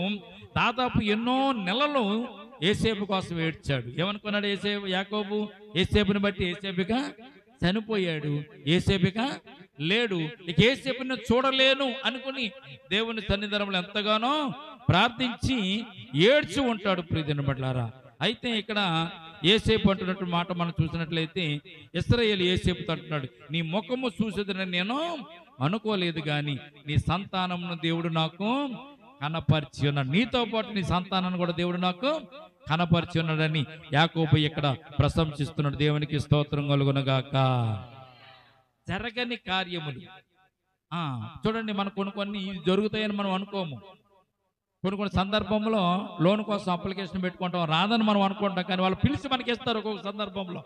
దాదాపు ఎన్నో నెలలు యోసేపు కోసం ఏడ్చాడు. ఏమనుకున్నాడు యాకోబు? యోసేపుని బట్టి యోసేపుగా చనిపోయాడు, యోసేపుగా లేడు, ఇక యోసేపుని చూడలేను అనుకుని దేవుని సన్నిధానంలో ఎంతగానో ప్రార్థించి ఏడ్చి ఉంటాడు. ప్రియమైన బిడ్డలారా, అయితే ఇక్కడ యోసేపు అంటున్నట్టు మాట మనం చూసినట్లయితే ఇశ్రాయేలు యోసేపుతో అంటున్నాడు, నీ ముఖము చూసేదని నేను అనుకోలేదు, గాని నీ సంతానమును దేవుడు నాకు కనపరిచి ఉన్నాడు. నీతో పాటు నీ సంతానాన్ని కూడా దేవుడు నాకు కనపరిచి ఉన్నాడని యాకోబు ఇక్కడ ప్రశంసిస్తున్నాడు. దేవునికి స్తోత్రం కలుగునగాక. జరగని కార్యములు చూడండి, మన కొన్ని జరుగుతాయని మనం అనుకోము. కొన్ని సందర్భంలో లోన్ కోసం అప్లికేషన్ పెట్టుకుంటాం, రాదని మనం అనుకుంటాం, కానీ వాళ్ళు పిలిచి మనకి ఇస్తారు ఒక్కొక్క సందర్భంలో.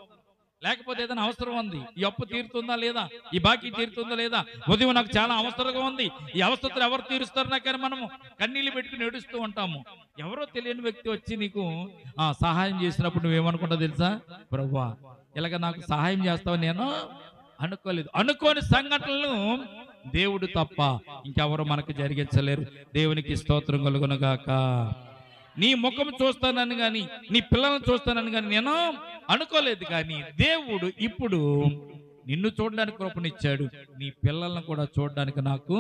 లేకపోతే ఏదైనా అవసరం ఉంది, ఈ అప్పు తీరుతుందా లేదా, ఈ బాకీ తీరుతుందా లేదా, ఉదయం నాకు చాలా అవసరంగా ఉంది, ఈ అవసరం ఎవరు తీరుస్తారు నాకు, కానీ మనము కన్నీళ్ళు పెట్టుకుని ఏడుస్తూ ఉంటాము. ఎవరో తెలియని వ్యక్తి వచ్చి నీకు సహాయం చేసినప్పుడు నువ్వేమనుకుంటావు తెలుసా? ప్రభువా ఇలాగ నాకు సహాయం చేస్తావు నేను అనుకోలేదు. అనుకోని సంఘటనలు దేవుడు తప్ప ఇంకెవరు మనకు జరిగించలేరు. దేవునికి స్తోత్రం కలుగునగాక. నీ ముఖం చూస్తానని కానీ, నీ పిల్లలను చూస్తానని కానీ నేను అనుకోలేదు, కానీ దేవుడు ఇప్పుడు నిన్ను చూడడానికి కృపనిచ్చాడు, నీ పిల్లలను కూడా చూడడానికి నాకు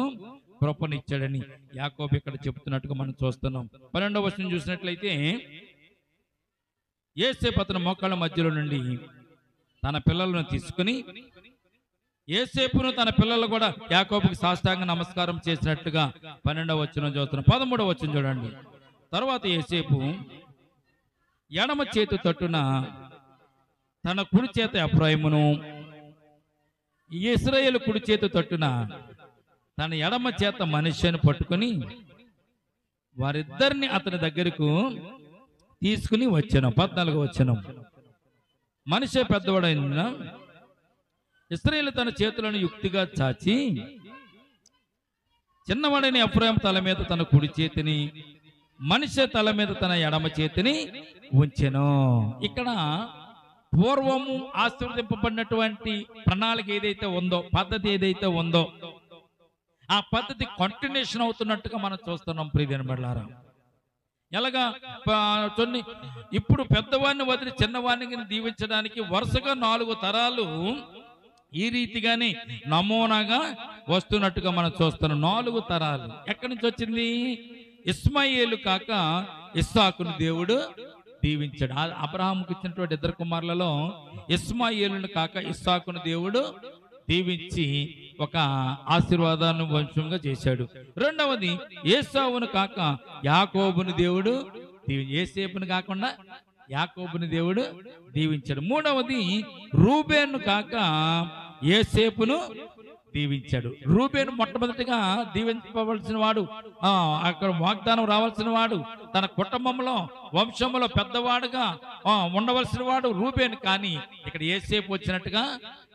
కృపనిచ్చాడని యాకోబు ఇక్కడ చెప్తున్నట్టుగా మనం చూస్తున్నాం. 12వ వచనం చూసినట్లయితే, యోసేపు అతని మోకాళ్ళ మధ్యలో నుండి తన పిల్లలను తీసుకుని, యోసేపును తన పిల్లలు కూడా యాకోబుకి సాష్టాంగ నమస్కారం చేసినట్టుగా 12వ వచనం చూస్తున్నాం. 13వ వచనం చూడండి. తర్వాత యోసేపు ఎడమ చేతి తట్టున తన కుడి చేత ఎఫ్రాయిమును, ఇశ్రాయేలు కుడి చేతి తట్టున తన ఎడమ చేత మనష్షెను పట్టుకుని వారిద్దరిని అతని దగ్గరకు తీసుకుని వచ్చాను. 14వ వచనం. మనష్షె పెద్దవాడైన ఇశ్రాయేలు తన చేతులను యుక్తిగా చాచి చిన్నవాడైన ఎఫ్రాయిము తల మీద తన కుడి చేతిని, మనష్షె తల మీద తన ఎడమ చేతిని ఉంచెను. ఇక్కడ పూర్వము ఆశీర్వదింపబడినటువంటి ప్రణాళిక ఏదైతే ఉందో, పద్ధతి ఏదైతే ఉందో, ఆ పద్ధతి కంటిన్యూషన్ అవుతున్నట్టుగా మనం చూస్తున్నాం. ప్రియమైన బిడ్డలారా, ఎలాగా ఇప్పుడు పెద్దవాడిని వదిలి చిన్నవాడిని దీవించడానికి వరుసగా 4 తరాలు ఈ రీతిగానే నమూనాగా వస్తున్నట్టుగా మనం చూస్తున్నాం. 4 తరాలు ఎక్కడి నుంచి వచ్చింది? ఇస్మాయేలు కాక ఇస్సాకును దేవుడు దీవించాడు. అబ్రహాముకు ఇచ్చినటువంటి 2 కుమారులలో ఇస్మాయేలును కాక ఇస్సాకును దేవుడు దీవించి ఒక ఆశీర్వాదాన్ని వంశంగా చేశాడు. రెండవది ఏసావును కాక యాకోబును దేవుడు యోసేపును కాకుండా యాకోబుని దేవుడు దీవించాడు. మూడవది రూబేను కాక యోసేపును దీవించాడు. రూబేను మొట్టమొదటిగా దీవించవలసిన వాడు, అక్కడ వాగ్దానం రావాల్సిన వాడు, తన కుటుంబంలో వంశంలో పెద్దవాడుగా ఉండవలసిన వాడు రూబేను. కానీ ఇక్కడ యోసేపు వచ్చినట్టుగా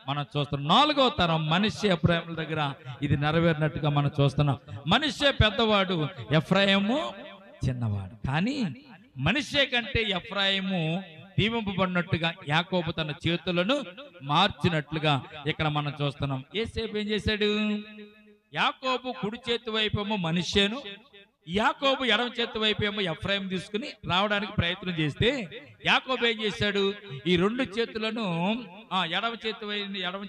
మనం చూస్తున్నాం. 4వ తరం మనష్షె ఎఫ్రాయిముల దగ్గర ఇది నెరవేరినట్టుగా మనం చూస్తున్నాం. మనష్షె పెద్దవాడు, ఎఫ్రాయిము చిన్నవాడు. కానీ మనష్షె కంటే ఎఫ్రాయిము దీవింపబడినట్టుగా యాకోబు తన చేతులను మార్చినట్లుగా ఇక్కడ మనం చూస్తున్నాం. యోసేపు ఏం చేశాడు? యాకోబు కుడి చేతి వైపేమో మనష్షెను, యాకోబు ఎడమ చేతి వైపేమో ఎఫ్రాయిం తీసుకుని రావడానికి ప్రయత్నం చేస్తే యాకోబు ఏం చేశాడు? ఈ 2 చేతులను ఎడమ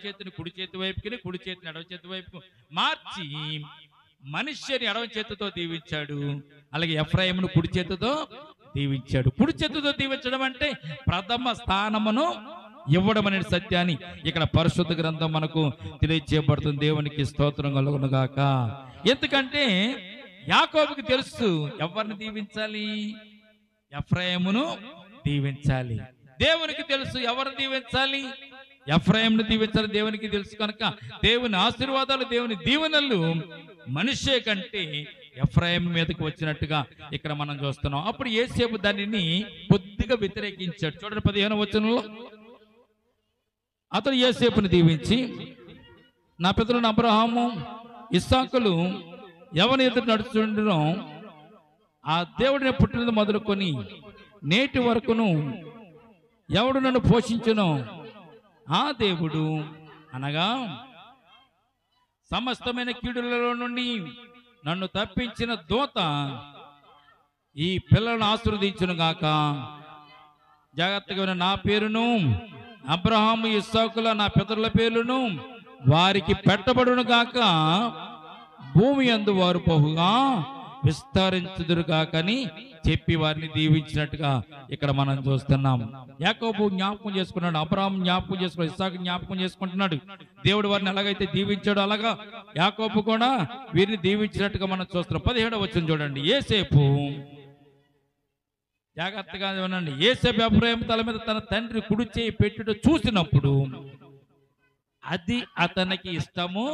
చేతిని కుడి చేతి వైపుకి, కుడి చేతిని ఎడమ చేతి వైపు మార్చి మనష్షెని ఎడమ చేతితో దీవించాడు, అలాగే ఎఫ్రాయిమును కుడి చేతితో దీవించాడు. కుడి చేతితో దీవించడం అంటే ప్రథమ స్థానమును ఇవ్వడం అనే సత్యాన్ని ఇక్కడ పరిశుద్ధ గ్రంథం మనకు తెలియజేయబడుతుంది. దేవునికి స్తోత్రం కలుగునుగాక. ఎందుకంటే యాకోబుకి తెలుసు ఎవరిని దీవించాలి, ఎఫ్రాయిమును దీవించాలి. దేవునికి తెలుసు ఎవరిని దీవించాలి, ఎఫ్రాయిమును దీవించాలి. దేవునికి తెలుసు కనుక దేవుని ఆశీర్వాదాలు, దేవుని దీవెనలు మనష్షె కంటే ఎఫ్రాయిము మీదకి వచ్చినట్టుగా ఇక్కడ మనం చూస్తున్నాం. అప్పుడు యోసేపు దానిని కొద్దిగా వ్యతిరేకించాడు. చూడండి 15వ వచనంలో, అతడు యోసేపుని దీవించి, నా పితరులను అబ్రహాము ఇస్సాకులు ఎవరి ఎదురు నడుచుండో ఆ దేవుడిని పుట్టినది మొదలుకొని నేటి వరకును ఎవడు నన్ను పోషించునో ఆ దేవుడు, అనగా సమస్తమైన కీడులలో నుండి నన్ను తప్పించిన దూత ఈ పిల్లలను ఆశీర్వదించును గాక. జాగ్రత్తగా నా పేరును అబ్రహాము ఇస్సాకుల నా పితరుల పేర్లను వారికి పెట్టబడును గాక. భూమి యందు వారు బహుగా విస్తరించుదురు గాకని చెప్పి వారిని దీవించినట్టుగా ఇక్కడ మనం చూస్తున్నాం. యాకోబు జ్ఞాపకం చేసుకున్నాడు, అబ్రహాము జ్ఞాపకం చేసుకున్నాడు, ఇస్సాకు జ్ఞాపకం చేసుకుంటున్నాడు. దేవుడు వారిని ఎలాగైతే దీవించాడో అలాగా యాకోబు కూడా వీరిని దీవించినట్టుగా మనం చూస్తున్నాం. 17వ వచనం చూడండి. యోసేపు జాగ్రత్తగా వినండి. యోసేపు ఎఫ్రాయిము తల మీద తన తండ్రి కుడి చేయి పెట్టుట చూసినప్పుడు అది అతనికి ఇష్టము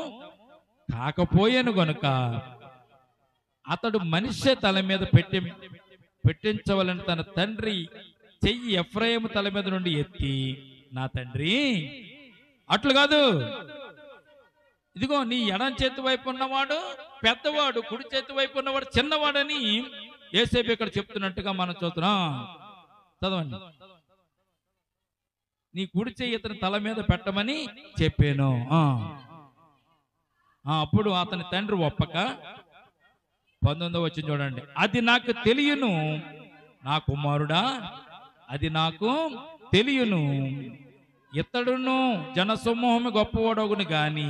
కాకపోయాను గనుక అతడు మనిషి తల మీద పెట్టించవలని తన తండ్రి చెయ్యి ఎఫ్రాయిము తల మీద నుండి ఎత్తి, నా తండ్రి అట్లు కాదు, ఇదిగో నీ ఎడం చేతి వైపు ఉన్నవాడు పెద్దవాడు, కుడి చేతి వైపు ఉన్నవాడు చిన్నవాడని యోసేపు ఇక్కడ చెప్తున్నట్టుగా మనం చూస్తున్నాం. చదవండి. నీ కుడి చెయ్యి ఇతని తల మీద పెట్టమని చెప్పాను. అప్పుడు అతని తండ్రి ఒప్పక 19వ వచనం చూడండి. అది నాకు తెలియను నా కుమారుడా, అది నాకు తెలియను, ఇతడును జనసమూహము గొప్పవాడగును గాని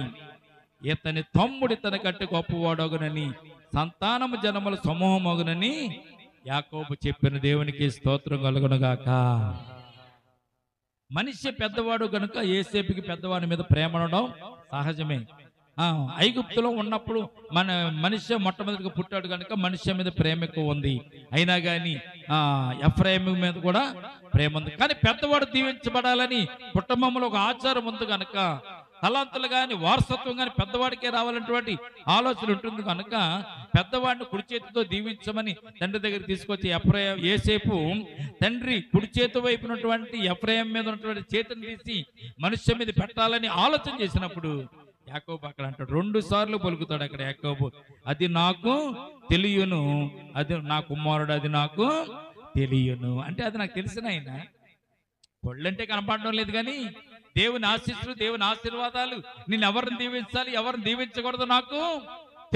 ఇతని తమ్ముడు ఇతని కంటే గొప్పవాడగునని సంతానము జనముల సమూహమగునని యాకోబు చెప్పిన. దేవునికి స్తోత్రం కలుగునుగాక. మనిషి పెద్దవాడు గనుక యోసేపుకి పెద్దవాడి మీద ప్రేమ ఉండడం సహజమే. ఐగుప్తులో ఉన్నప్పుడు మనిషి మొట్టమొదటిగా పుట్టాడు కనుక మనిషి మీద ప్రేమ ఎక్కువ ఉంది. అయినా కానీ ఎఫ్రాయిము మీద కూడా ప్రేమ ఉంది. కానీ పెద్దవాడు దీవించబడాలని కుటుంబంలో ఒక ఆచారం ఉంది కనుక, తలాంతులు కానీ వారసత్వం కానీ పెద్దవాడికే రావాలన్నటువంటి ఆలోచన ఉంటుంది కనుక పెద్దవాడిని కుడి చేతితో దీవించమని తండ్రి దగ్గర తీసుకొచ్చి యోసేపు తండ్రి కుడి చేతి వైపు ఉన్నటువంటి ఎఫ్రాయిము మీద ఉన్నటువంటి చేతిని తీసి మనుష్య మీద పెట్టాలని ఆలోచన చేసినప్పుడు యాకోబు అక్కడ అంటాడు, 2 సార్లు పలుకుతాడు అక్కడ యాకోబు, అది నాకు తెలియను, అది నా కుమారుడు, అది నాకు తెలియను. అంటే అది నాకు తెలిసిన ఆయన పొళ్ళంటే కనపడడం లేదు కానీ దేవుని ఆశీస్సులు, దేవుని ఆశీర్వాదాలు, నేను ఎవరిని దీవించాలి ఎవరిని దీవించకూడదు నాకు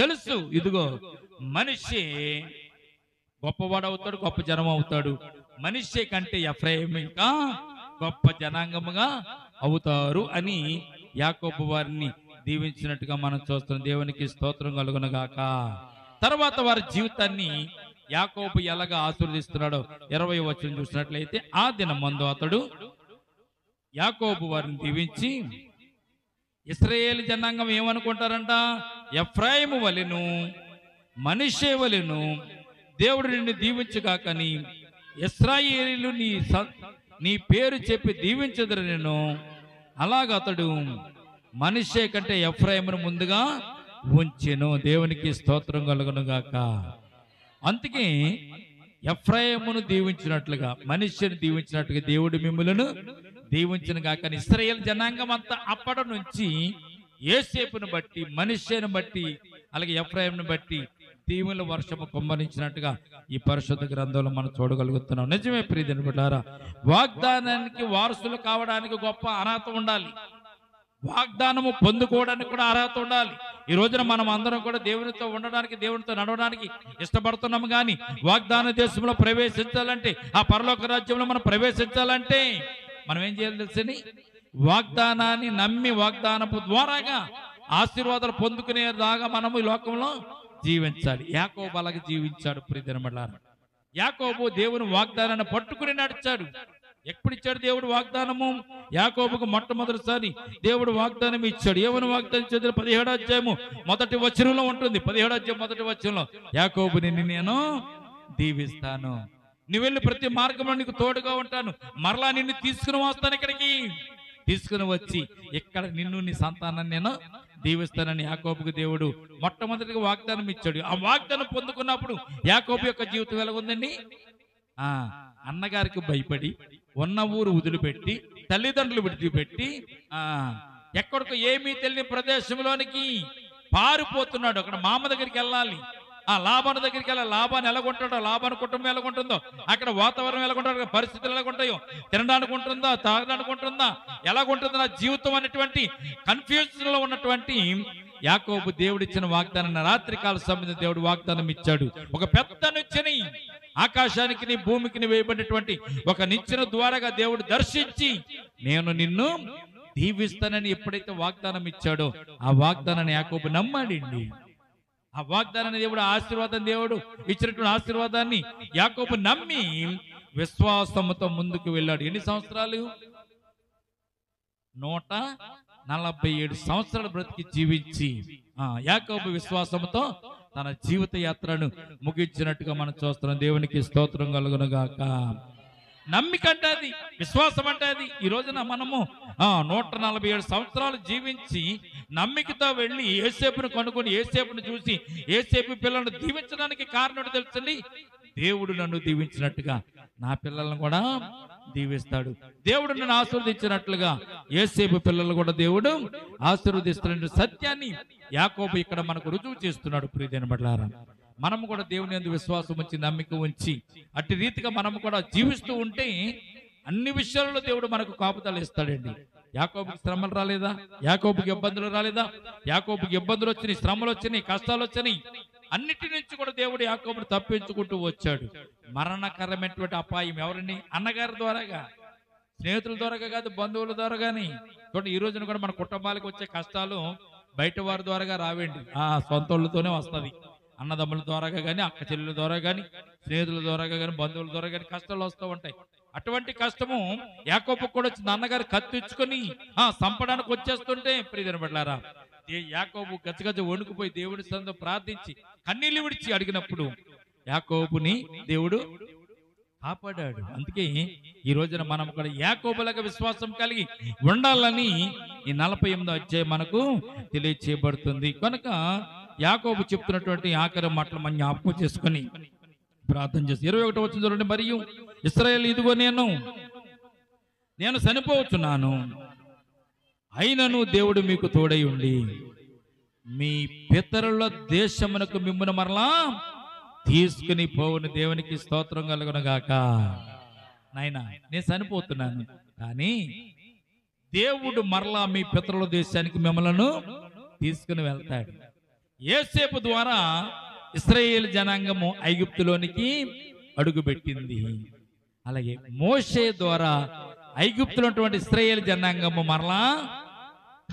తెలుసు. ఇదిగో మనిషి గొప్పవాడు అవుతాడు, గొప్ప జనం అవుతాడు. మనిషి కంటే ఎఫ్రాయిము ఇంకా గొప్ప జనాంగముగా అవుతారు అని యాకోబు వారిని దీవించినట్టుగా మనం చూస్తున్నాం. దేవునికి స్తోత్రం కలుగునుగాక. తర్వాత వారి జీవితాన్ని యాకోబు ఎలాగా ఆశీర్వదిస్తున్నాడో 20వ వచనం చూసినట్లయితే, ఆ దినమందు అతడు యాకోబు వారిని దీవించి, ఇశ్రాయేలు జనాంగం ఏమనుకుంటారంట, ఎఫ్రాయిము వలెను మనిషే వలెను దేవుడు నిన్ను దీవించుగాకని ఇశ్రాయేలీయులు నీ పేరు చెప్పి దీవించదురు నేను. అలాగ అతడు మనిషే కంటే ఎఫ్రాయిమును ముందుగా ఉంచెను. దేవునికి స్తోత్రం కలుగునుగాక. అందుకే ఎఫ్రాయిమును దీవించినట్లుగా మనిషిని దీవించినట్లుగా దేవుడు మిమ్ములను దీవించిన గాక. ఇశ్రాయేలు జనాంగం అంతా అప్పటి నుంచి యోసేపును బట్టి, మనిషిని బట్టి, అలాగే ఎఫ్రాయిమును బట్టి దీవుల వర్షము కుమ్మరించినట్టుగా ఈ పరిశుద్ధ గ్రంథంలో మనం చూడగలుగుతున్నాం. నిజమే ప్రియమైన బిడ్డలారా, వాగ్దానానికి వారసులు కావడానికి గొప్ప అర్హత ఉండాలి. వాగ్దానము పొందుకోవడానికి కూడా అర్హత ఉండాలి. ఈ రోజున మనం అందరం కూడా దేవునితో ఉండడానికి, దేవునితో నడవడానికి ఇష్టపడుతున్నాము. కానీ వాగ్దాన దేశంలో ప్రవేశించాలంటే, ఆ పరలోక రాజ్యంలో మనం ప్రవేశించాలంటే మనం ఏం చేయాలి తెలుసని, వాగ్దానాన్ని నమ్మి వాగ్దానపు ద్వారాగా ఆశీర్వాదాలు పొందుకునేదాకా మనము ఈ లోకంలో జీవించాలి. యాకోబు అలాగే జీవించాడు. ప్రియమైన యాకోబు దేవుని వాగ్దానాన్ని పట్టుకుని నడిచాడు. ఎప్పుడిచ్చాడు దేవుడు వాగ్దానము? యాకోబుకు మొట్టమొదటిసారి దేవుడు వాగ్దానం ఇచ్చాడు. ఏమని వాగ్దానం ఇచ్చాడు? 17వ అధ్యాయము 1వ వచనంలో ఉంటుంది. 17వ అధ్యాయం 1వ వచనంలో, యాకోబు నిన్ను నేను దీవిస్తాను, నువ్వు వెళ్ళి ప్రతి మార్గంలో నీకు తోడుగా ఉంటాను, మరలా నిన్ను తీసుకుని వస్తాను, ఇక్కడికి తీసుకుని వచ్చి ఇక్కడ నిన్ను నీ సంతానాన్ని నేను దీవిస్తానని యాకోబుకు దేవుడు మొట్టమొదటిగా వాగ్దానం ఇచ్చాడు. ఆ వాగ్దానం పొందుకున్నప్పుడు యాకోబు యొక్క జీవితం ఎలా ఉందండి? అన్నగారికి భయపడి ఉన్న ఊరు వదిలిపెట్టి, తల్లిదండ్రులు విడిచిపెట్టి, ఎక్కడికో ఏమీ తెలియని ప్రదేశంలోనికి పారిపోతున్నాడు. అక్కడ మామ దగ్గరికి వెళ్ళాలి, లాభాను దగ్గరికి వెళ్ళాలి. లాభాన్ని ఎలాగుంటాడో, లాభాన్ని కుటుంబం ఎలాగుంటుందో, అక్కడ వాతావరణం ఎలాగుంటాడో, పరిస్థితులు ఎలాగుంటాయో, తినడానికి ఉంటుందా, తాగడానికి ఉంటుందా, ఎలాగుంటుందో నా జీవితం అనేటువంటి కన్ఫ్యూజన్ లో ఉన్నటువంటి యాకోబు దేవుడిచ్చిన వాగ్దానాన్ని రాత్రి కాల సమయంలో దేవుడు వాగ్దానం ఇచ్చాడు. ఒక పెద్ద నిచ్చెని, ఆకాశానికి భూమికి వేయబడినటువంటి ఒక నిచ్చెన ద్వారాగా దేవుడు దర్శించి నేను నిన్ను దీవిస్తానని ఎప్పుడైతే వాగ్దానం ఇచ్చాడో ఆ వాగ్దానాన్ని యాకోబు నమ్మాడండి. ఆ వాగ్దానాన్ని దేవుడు ఆశీర్వాదం, దేవుడు ఇచ్చినటువంటి ఆశీర్వాదాన్ని యాకోబు నమ్మి విశ్వాసముతో ముందుకు వెళ్ళాడు. ఎన్ని సంవత్సరాలు? 147 సంవత్సరాలు బ్రతికి జీవించి యాకోబు విశ్వాసముతో తన జీవిత యాత్రను ముగించినట్టుగా మనం చూస్తున్నాం. దేవునికి స్తోత్రం కలుగును గాక. నమ్మిక అంటే అది, విశ్వాసం అంటే అది. ఈ రోజున మనము 147 సంవత్సరాలు జీవించి నమ్మికతో వెళ్ళి యేసేపును కనుక్కొని యేసేపును చూసి యేసేపు పిల్లలను దీవించడానికి కారణం తెలుసండి, దేవుడు నన్ను దీవించినట్టుగా నా పిల్లలను కూడా దీవిస్తాడు. దేవుడు నన్ను ఆశీర్వదించినట్లుగా యేసేపు పిల్లలు కూడా దేవుడు ఆశీర్వదిస్తున్న సత్యాన్ని యాకోబు ఇక్కడ మనకు రుజువు చేస్తున్నాడు. ప్రియమైన బిడ్డలారా, మనము కూడా దేవుని యందు విశ్వాసం ఉంచి నమ్మిక ఉంచి అట్టి రీతిగా మనము కూడా జీవిస్తూ ఉంటే అన్ని విషయాల్లో దేవుడు మనకు కాపుదలు ఇస్తాడండి. యాకోబుకి శ్రమలు రాలేదా? యాకోబుకి ఇబ్బందులు రాలేదా? యాకోబుకి ఇబ్బందులు వచ్చినాయి, శ్రమలు వచ్చినాయి, కష్టాలు వచ్చినాయి. అన్నిటి నుంచి కూడా దేవుడు యాకోబును తప్పించుకుంటూ వచ్చాడు. మరణకరమైనటువంటి అపాయం ఎవరిని? అన్నగారి ద్వారాగా, స్నేహితుల ద్వారాగా కాదు, బంధువుల ద్వారా కానీ. చూడండి, ఈ రోజున కూడా మన కుటుంబాలకు వచ్చే కష్టాలు బయట వారి ద్వారాగా రావేండి, సొంత వాళ్ళతోనే వస్తుంది. అన్నదమ్ముల ద్వారాగా కానీ, అక్క చెల్లెల ద్వారా కానీ, స్నేహితుల ద్వారాగా కానీ, బంధువుల ద్వారా కానీ కష్టాలు వస్తూ ఉంటాయి. అటువంటి కష్టము యాకోబుకు కూడా వచ్చింది. అన్నగారు కత్తిచ్చుకొని చంపడానికి వచ్చేస్తుంటే ప్రియమైన బిడ్డలారా, యాకోబు గచ్చగచ్చ వణుకుపోయి దేవుడి సన్నిధిలో ప్రార్థించి కన్నీళ్లు విడిచి అడిగినప్పుడు యాకోబుని దేవుడు కాపాడాడు. అందుకే ఈ రోజున మనం కూడా యాకోబులాగా విశ్వాసం కలిగి ఉండాలని ఈ 48వ అధ్యాయం మనకు తెలియచేయబడుతుంది. కనుక యాకోబు చెప్తున్నటువంటి ఆఖరి మాటలు మనం జ్ఞాపకం చేసుకొని ప్రార్థన చేసి 21వ వచనం చూడండి. మరియు ఇశ్రాయేలు, ఇదిగో నేను చనిపోవచ్చున్నాను, అయినను దేవుడు మీకు తోడై ఉండి మీ పితరుల దేశమునకు మిమ్మును మరలా తీసుకుని పోవుని. దేవునికి స్తోత్రం కలుగును గాక. నాయనా, నేను చనిపోతున్నాను, కానీ దేవుడు మరలా మీ పితరుల దేశానికి మిమ్మలను తీసుకుని వెళ్తాడు. యోసేపు ద్వారా ఇశ్రాయేలు జనాంగము ఐగుప్తులోనికి అడుగుపెట్టింది. అలాగే మోషే ద్వారా ఐగుప్తులో ఉన్నటువంటి ఇశ్రాయేలు జనాంగము మరలా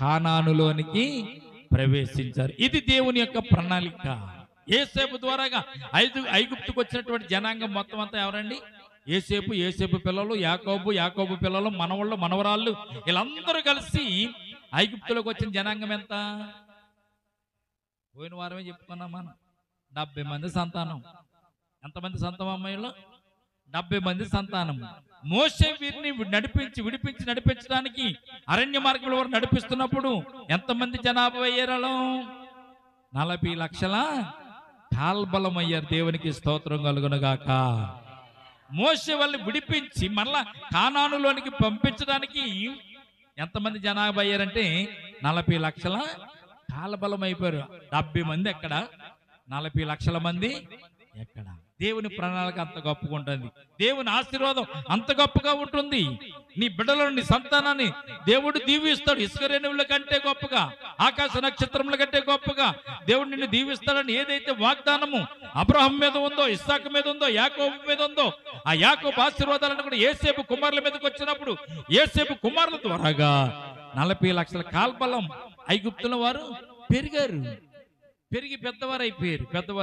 కానానులోనికి ప్రవేశించారు. ఇది దేవుని యొక్క ప్రణాళిక. యోసేపు ద్వారాగా ఐగుప్తుకు వచ్చినటువంటి జనాంగం మొత్తం అంతా ఎవరండి? యోసేపు పిల్లలు, యాకోబు పిల్లలు, మనవళ్ళు, మనవరాళ్ళు, వీళ్ళందరూ కలిసి ఐగుప్తులోకి వచ్చిన జనాంగం ఎంత? పోయిన వారమే చెప్పుకున్నాం మనం, 70 మంది సంతానం. ఎంతమంది సంతానం అమ్మాయిలో? 70 మంది సంతానం. మోషే వీరిని విడిపించి నడిపించడానికి అరణ్య మార్గంలో వారు నడిపిస్తున్నప్పుడు ఎంతమంది జనాభా అయ్యారు? 40 లక్షల కాల్బలం అయ్యారు. దేవునికి స్తోత్రం కలుగును గాక. మోషే వాళ్ళని విడిపించి మళ్ళా కానానులోనికి పంపించడానికి ఎంతమంది జనాభా అయ్యారంటే 40 లక్షల కాల్బలం అయిపోయారు. 70 మంది ఎక్కడ, 40 లక్షల మంది ఎక్కడ? దేవుని ప్రణాళిక అంత గొప్పగా ఉంటుంది. దేవుని ఆశీర్వాదం అంత గొప్పగా ఉంటుంది. నీ బిడ్డలను, నీ సంతానాన్ని దేవుడు దీవిస్తాడు. ఇసుక రేణువుల కంటే గొప్పగా, ఆకాశ నక్షత్రముల కంటే గొప్పగా దేవుడు నిన్ను దీవిస్తాడని ఏదైతే వాగ్దానము అబ్రహాం మీద ఉందో, ఇస్సాకు మీద ఉందో, యాకోబు మీద ఉందో, ఆ యాకోబు ఆశీర్వాదాలను కూడా యేసేపు కుమారుల మీదకి వచ్చినప్పుడు యేసేపు కుమారుల ద్వారాగా 40 లక్షల కాల్బలం ఐగుప్తుల వారు పెరిగి పెద్దవారు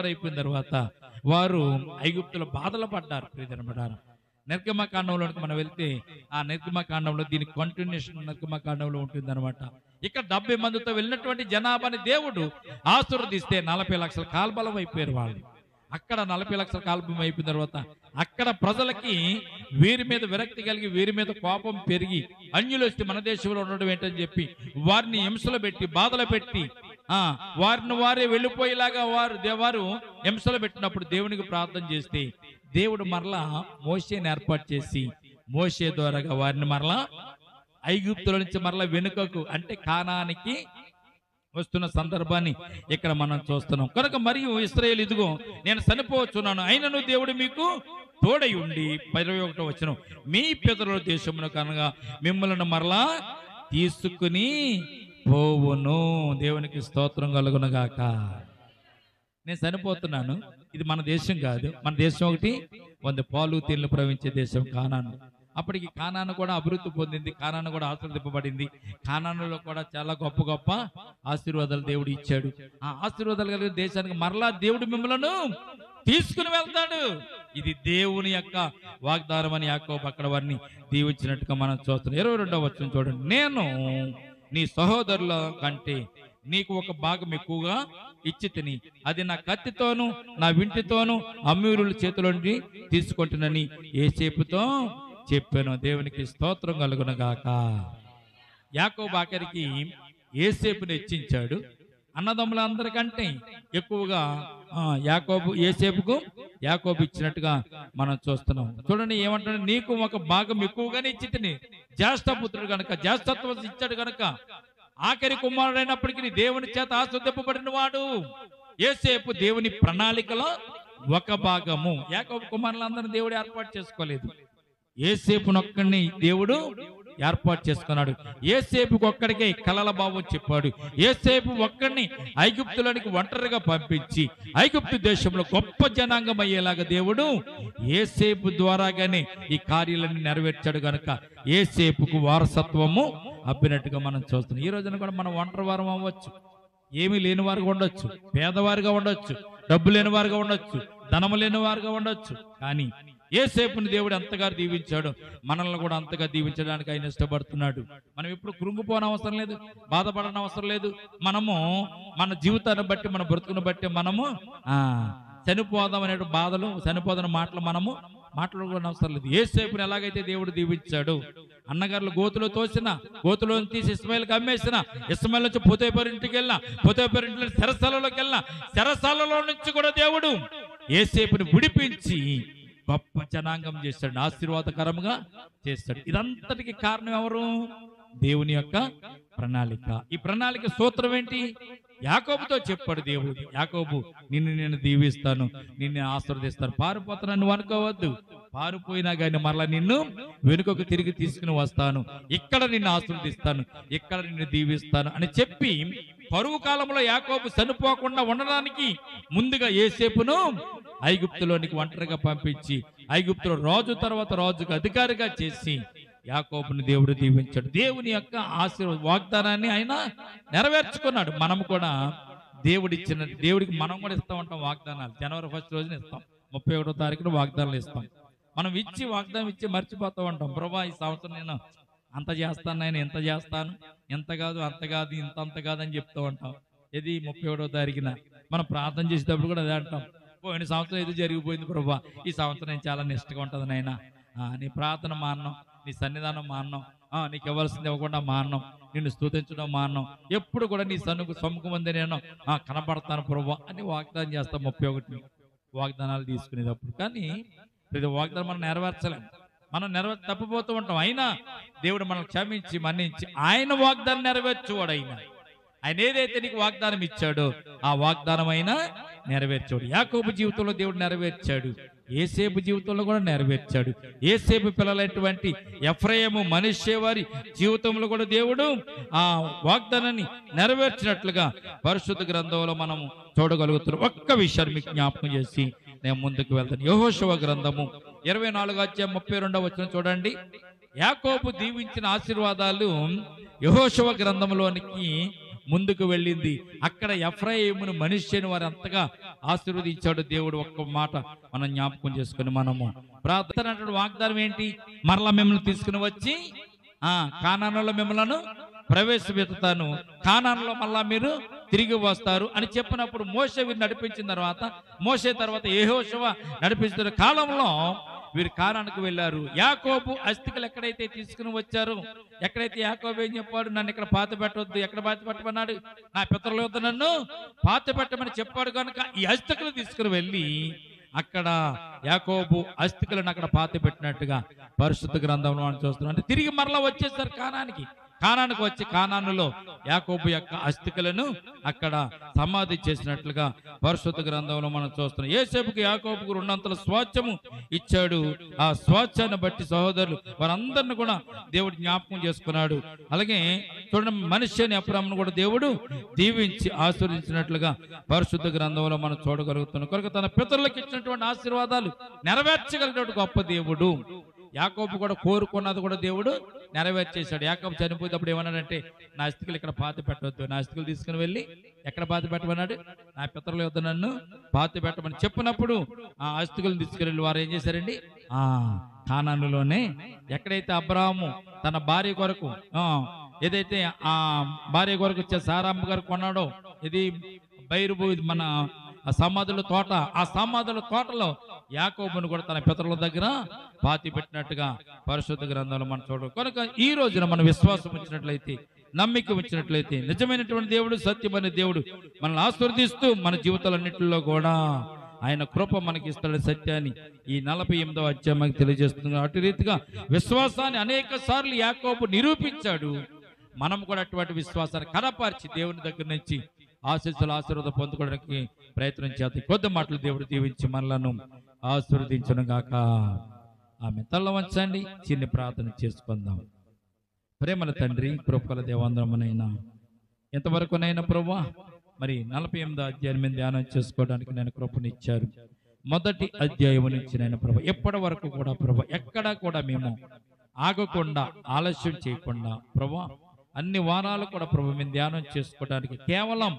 అయిపోయిన తర్వాత వారు ఐగుప్తుల బాధలు పడ్డారు. నిర్గమకాండంలోకి మనం వెళ్తే ఆ నిర్గమకాండంలో దీని కంటిన్యూషన్ నిర్గమకాండంలో ఉంటుంది అనమాట. ఇక్కడ 70 మందితో వెళ్ళినటువంటి జనాభాని దేవుడు ఆశీర్వదిస్తే 40 లక్షల కాల్బలం అయిపోయారు వాళ్ళు. అక్కడ 40 లక్షల కాల్బలం అయిపోయిన తర్వాత అక్కడ ప్రజలకి వీరి మీద విరక్తి కలిగి, వీరి మీద కోపం పెరిగి, అన్యులు వస్తే మన దేశంలో ఉండడం ఏంటని చెప్పి వారిని హింసలు పెట్టి, బాధలు పెట్టి, వారిని వారే వెళ్ళిపోయేలాగా వారు హింసలు పెట్టినప్పుడు దేవునికి ప్రార్థన చేస్తే దేవుడు మరలా మోషేని ఏర్పాటు చేసి మోషే ద్వారాగా వారిని మరలా ఐగుప్తుల నుంచి మరలా వెనుకకు అంటే కానానికి వస్తున్న సందర్భాన్ని ఇక్కడ మనం చూస్తున్నాం. కనుక మరియు ఇశ్రాయేలు, ఇదిగో నేను చనిపోవచ్చున్నాను, అయినను దేవుడు మీకు తోడై ఉండి 21వ వచనం, మీ పితరుల దేశమును కనుక మిమ్మల్ని మరలా తీసుకుని పోవును. దేవునికి స్తోత్రం కలుగును గాక. నేను చనిపోతున్నాను, ఇది మన దేశం కాదు. మన దేశం ఒకటి 100 పాలు తేనెలు ప్రవహించే దేశం కానాను. అప్పటికి కానాను కూడా అభివృద్ధి పొందింది, కానాను కూడా ఆశీర్వదింపబడింది. కానానులో కూడా చాలా గొప్ప గొప్ప ఆశీర్వాదాలు దేవుడు ఇచ్చాడు. ఆ ఆశీర్వాదాలు కలిగిన దేశానికి మరలా దేవుడు మిమ్మలను తీసుకుని వెళ్తాడు. ఇది దేవుని యొక్క వాగ్దానం అని యాకోబు అక్కడ వారిని దీవించినట్టుగా మనం చూస్తున్నాం. 22వ వచనం చూడండి. నేను నీ సహోదరుల కంటే నీకు ఒక భాగం ఎక్కువగా ఇచ్చి తిని, అది నా కత్తితోను నా వింటితోను అమ్మీరుల చేతిలోండి తీసుకుంటునని యోసేపుతో చెప్పాను. దేవునికి స్తోత్రం కలుగునగాక. యాకోబు ఆఖరికి యోసేపుని హెచ్చించాడు. అన్నదమ్ములందరికంటే ఎక్కువగా యాకోబు ఇచ్చినట్టుగా మనం చూస్తున్నాం. చూడండి ఏమంటాడు, నీకు ఒక భాగం ఎక్కువగానే ఇచ్చి తిని, జ్యేష్ఠపుత్రుడు కనుక, జ్యేష్ఠత్వం ఇచ్చాడు కనుక, ఆఖరి కుమారుడైనప్పటికీ దేవుని చేత ఆశీర్వదింపబడిన వాడు. యోసేపు దేవుని ప్రణాళికలో ఒక భాగము. యాకోబు కుమారులందరినీ దేవుడు ఏర్పాటు చేసుకోలేదు, యోసేపునొక్కడిని దేవుడు ఏర్పాటు చేసుకున్నాడు. యోసేపుకు ఒక్కడికే కలల భావం చెప్పాడు. యోసేపు ఒక్కడిని ఐగుప్తులోనికి ఒంటరిగా పంపించి ఐగుప్తు దేశంలో గొప్ప జనాంగం అయ్యేలాగా దేవుడు యోసేపు ద్వారాగానే ఈ కార్యాలన్నీ నెరవేర్చాడు కనుక యోసేపుకు వారసత్వము అబ్బినట్టుగా మనం చూస్తున్నాం. ఈ రోజున కూడా మనం ఒంటరి వారం అవ్వచ్చు, ఏమీ లేని వారుగా ఉండొచ్చు, పేదవారిగా ఉండొచ్చు, డబ్బు లేని వారుగా ఉండొచ్చు, ధనము లేని వారుగా ఉండొచ్చు. కానీ యోసేపుని దేవుడు ఎంతగా దీవించాడు, మనల్ని కూడా అంతగా దీవించడానికి ఆయన ఇష్టపడుతున్నాడు. మనం ఎప్పుడు కృంగిపోని అవసరం లేదు, బాధపడని అవసరం లేదు. మనము మన జీవితాన్ని బట్టి, మన బ్రతుకుని బట్టి మనము చనిపోదాం అనే బాధలు, చనిపోదాం మాటలు మనము మాట్లాడుకోవడం అవసరం లేదు. యోసేపుని ఎలాగైతే దేవుడు దీవించాడు, అన్నగారులు గోతులో తోసిన, గోతులో తీసి ఇస్మాయిల్కి అమ్మేసిన, ఇస్మాయిల్ నుంచి పోతేపేరు ఇంటికి వెళ్ళిన, పోతేపేరు ఇంట్లో చెరసాలలోకి వెళ్ళిన, చెరసాలలో నుంచి కూడా దేవుడు యోసేపుని విడిపించి గొప్ప జనాంగం చేస్తాడు, ఆశీర్వాదకరంగా చేస్తాడు. ఇదంతటికి కారణం ఎవరు? దేవుని యొక్క ప్రణాళిక. ఈ ప్రణాళిక సూత్రం ఏంటి? యాకోబుతో చెప్పాడు దేవుడు, యాకోబు నిన్ను నేను దీవిస్తాను, నిన్ను ఆశీర్వదిస్తాను, పారిపోతాను నువ్వు అనుకోవద్దు, పారిపోయినా కానీ మరలా నిన్ను వెనుకకు తిరిగి తీసుకుని వస్తాను, ఇక్కడ నిన్ను ఆశీర్వదిస్తాను, ఇక్కడ నిన్ను దీవిస్తాను అని చెప్పి పరువు కాలంలో యాకోబు చనిపోకుండా ఉండడానికి ముందుగా యోసేపును ఐగుప్తులోనికి ఒంటరిగా పంపించి ఐగుప్తులో రాజు తర్వాత రాజుకు అధికారిగా చేసి యాకోబుని దేవుడు దీవించాడు. దేవుని యొక్క వాగ్దానాన్ని ఆయన నెరవేర్చుకున్నాడు. మనము కూడా దేవుడికి మనం కూడా ఇస్తూ ఉంటాం వాగ్దానాలు. జనవరి 1 రోజున ఇస్తాం, 31వ తారీఖున వాగ్దానాలు ఇస్తాం. మనం వాగ్దానం ఇచ్చి మర్చిపోతూ ఉంటాం. ప్రభా ఈ సంవత్సరం నేను అంత చేస్తాను, నేను ఎంత చేస్తాను, ఎంత కాదు అంత కాదు, అంత కాదు అని చెప్తూ ఉంటాం. ఇది 31వ తారీఖున మనం ప్రార్థన చేసేటప్పుడు కూడా అదే అంటాం, పోయిన సంవత్సరం ఏదో జరిగిపోయింది ప్రభా, ఈ సంవత్సరం నేను చాలా నిష్టగా ఉంటుంది నాయన, నీ ప్రార్థన మాన్నం, నీ సన్నిధానం మాన్నం, నీకు ఇవ్వాల్సింది ఇవ్వకుండా మాన్నం, నిన్ను స్తుతించడం మాన్నం, ఎప్పుడు కూడా నీ సమ్ముఖం ముందే నేను కనపడతాను ప్రభా అని వాగ్దానం చేస్తాం. 31 వాగ్దానాలు తీసుకునేటప్పుడు. కానీ ప్రతి వాగ్దానం మనం నెరవేర్చలేం, మనం తప్పిపోతూ ఉంటాం. అయినా దేవుడు మనల్ని క్షమించి మన్నించి ఆయన వాగ్దానం నెరవేర్చువాడు. ఆయన ఏదైతే నీకు వాగ్దానం ఇచ్చాడో ఆ వాగ్దానం అయినా నెరవేర్చాడు. యాకోబు జీవితంలో దేవుడు నెరవేర్చాడు, యోసేపు జీవితంలో కూడా నెరవేర్చాడు. యోసేపు పిల్లలైనటువంటి ఎఫ్రాయిము మనష్షే వారి జీవితంలో కూడా దేవుడు ఆ వాగ్దానాన్ని నెరవేర్చినట్లుగా పరిశుద్ధ గ్రంథంలో మనము చూడగలుగుతున్నాం. ఒక్క విషయాన్ని మీకు జ్ఞాపకం చేసి నేను ముందుకు వెళ్తాను. యెహోషువ గ్రంథము 24వ అధ్యాయం 32వ వచనం చూడండి. యాకోబు దీవించిన ఆశీర్వాదాలు యెహోషువ గ్రంథంలోనికి ముందుకు వెళ్ళింది. అక్కడ ఎఫ్రాయిమును మనష్షేను వారు అంతగా ఆశీర్వదించాడు దేవుడు. ఒక్క మాట మనం జ్ఞాపకం చేసుకుని మనము ప్రార్థన వాగ్దానం ఏంటి? మరలా మిమ్మల్ని తీసుకుని వచ్చి కానానులో మిమ్మల్ని ప్రవేశపెడతాను, కానానులో మళ్ళా మీరు తిరిగి వస్తారు అని చెప్పినప్పుడు మోషే వీరు నడిపించిన తర్వాత, మోషే తర్వాత యెహోషువ నడిపించిన కాలంలో వీరు కానానుకు వెళ్ళారు. యాకోబు అస్థికలు ఎక్కడైతే తీసుకుని వచ్చారు, ఎక్కడైతే యాకోబు ఏం చెప్పాడు, నన్ను ఇక్కడ పాత పెట్టవద్దు, ఎక్కడ పాత పెట్టమన్నాడు, నా పితరుల వద్ద నన్ను పాత పెట్టమని చెప్పాడు కనుక ఈ అస్థికలు తీసుకుని వెళ్ళి అక్కడ యాకోబు అస్థికలను అక్కడ పాత పెట్టినట్టుగా పరిశుద్ధ గ్రంథంలో మనం చూస్తున్నాం. అంటే తిరిగి మరలా వచ్చేసారు కానానికి వచ్చి కానానులో యాకోబు యొక్క అస్థికలను అక్కడ సమాధి చేసినట్లుగా పరిశుద్ధ గ్రంథంలో మనం చూస్తున్నాం. యోసేపుకు యాకోబుకు 2 స్వాస్థ్యము ఇచ్చాడు. ఆ స్వాస్థ్యాన్ని బట్టి సహోదరులు వారందరిని కూడా దేవుడు జ్ఞాపకం చేసుకున్నాడు. అలాగే చూడండి, మనష్షేని ఎఫ్రాయిమును కూడా దేవుడు దీవించి ఆశీర్వదించినట్లుగా పరిశుద్ధ గ్రంథంలో మనం చూడగలుగుతున్నాం. కనుక తన పితరులకు ఇచ్చినటువంటి ఆశీర్వాదాలు నెరవేర్చగలిగినటువంటి గొప్ప దేవుడు. యాకోబు కూడా కోరుకున్నది కూడా దేవుడు నెరవేర్చేశాడు. యాకోబు చనిపోయేటప్పుడు ఏమన్నాడంటే, నా అస్థికలు ఇక్కడ పాత పెట్టవద్దు, నా అస్థికలు తీసుకుని వెళ్ళి ఎక్కడ పాత పెట్టమన్నాడు, నా పితరుల యొద్ద నన్ను పాత పెట్టమని చెప్పినప్పుడు ఆ అస్థికలను తీసుకెళ్ళి వారు ఏం చేశారండి, కానానులోనే ఎక్కడైతే అబ్రాహాము తన భార్య కొరకు ఏదైతే ఆ భార్య కొరకు వచ్చే సారామ్మ గారు కొన్నాడో, ఇది బైరుబు, ఇది మన సమాధుల తోట, ఆ సమాధుల తోటలో యాకోబును కూడా తన పితరుల దగ్గర పాతి పెట్టినట్టుగా పరిశుద్ధ గ్రంథంలో మనం చూడడం. కనుక ఈ రోజున మన విశ్వాసం ఉంచినట్లయితే, నమ్మిక ఉంచినట్లయితే, నిజమైనటువంటి దేవుడు, సత్యమైన దేవుడు మనల్ని ఆశీర్వదిస్తూ మన జీవితాలన్నింటిలో కూడా ఆయన కృప మనకి ఇస్తాడు సత్యాన్ని ఈ 48వ అధ్యాయం మనకి తెలియజేస్తుంది. అటు రీతిగా విశ్వాసాన్ని అనేక సార్లు యాకోబు నిరూపించాడు. మనం కూడా అటువంటి విశ్వాసాన్ని కనపరిచి దేవుని దగ్గర నుంచి ఆశీర్వాదం పొందుకోవడానికి ప్రయత్నం చేద్దాం. కొద్ది మాటలు దేవుడు దీవించి మనలను ఆశీర్వదించను గాక. ఆమె తల్ల వంచండి, చిన్ని ప్రార్థన చేసుకుందాం. ప్రేమల తండ్రి, కృపల దేవాంధ్రమునైనా ఎంతవరకునైనా ప్రభువా, మరి 48వ అధ్యాయం మీద ధ్యానం చేసుకోవడానికి నేను కృపనిచ్చారు. మొదటి అధ్యాయం నుంచి నేను ప్రభు ఎప్పటి వరకు కూడా ప్రభు ఎక్కడా కూడా మేము ఆగకుండా, ఆలస్యం చేయకుండా ప్రభు అన్ని వారాలు కూడా ప్రభు మేము ధ్యానం చేసుకోవడానికి కేవలం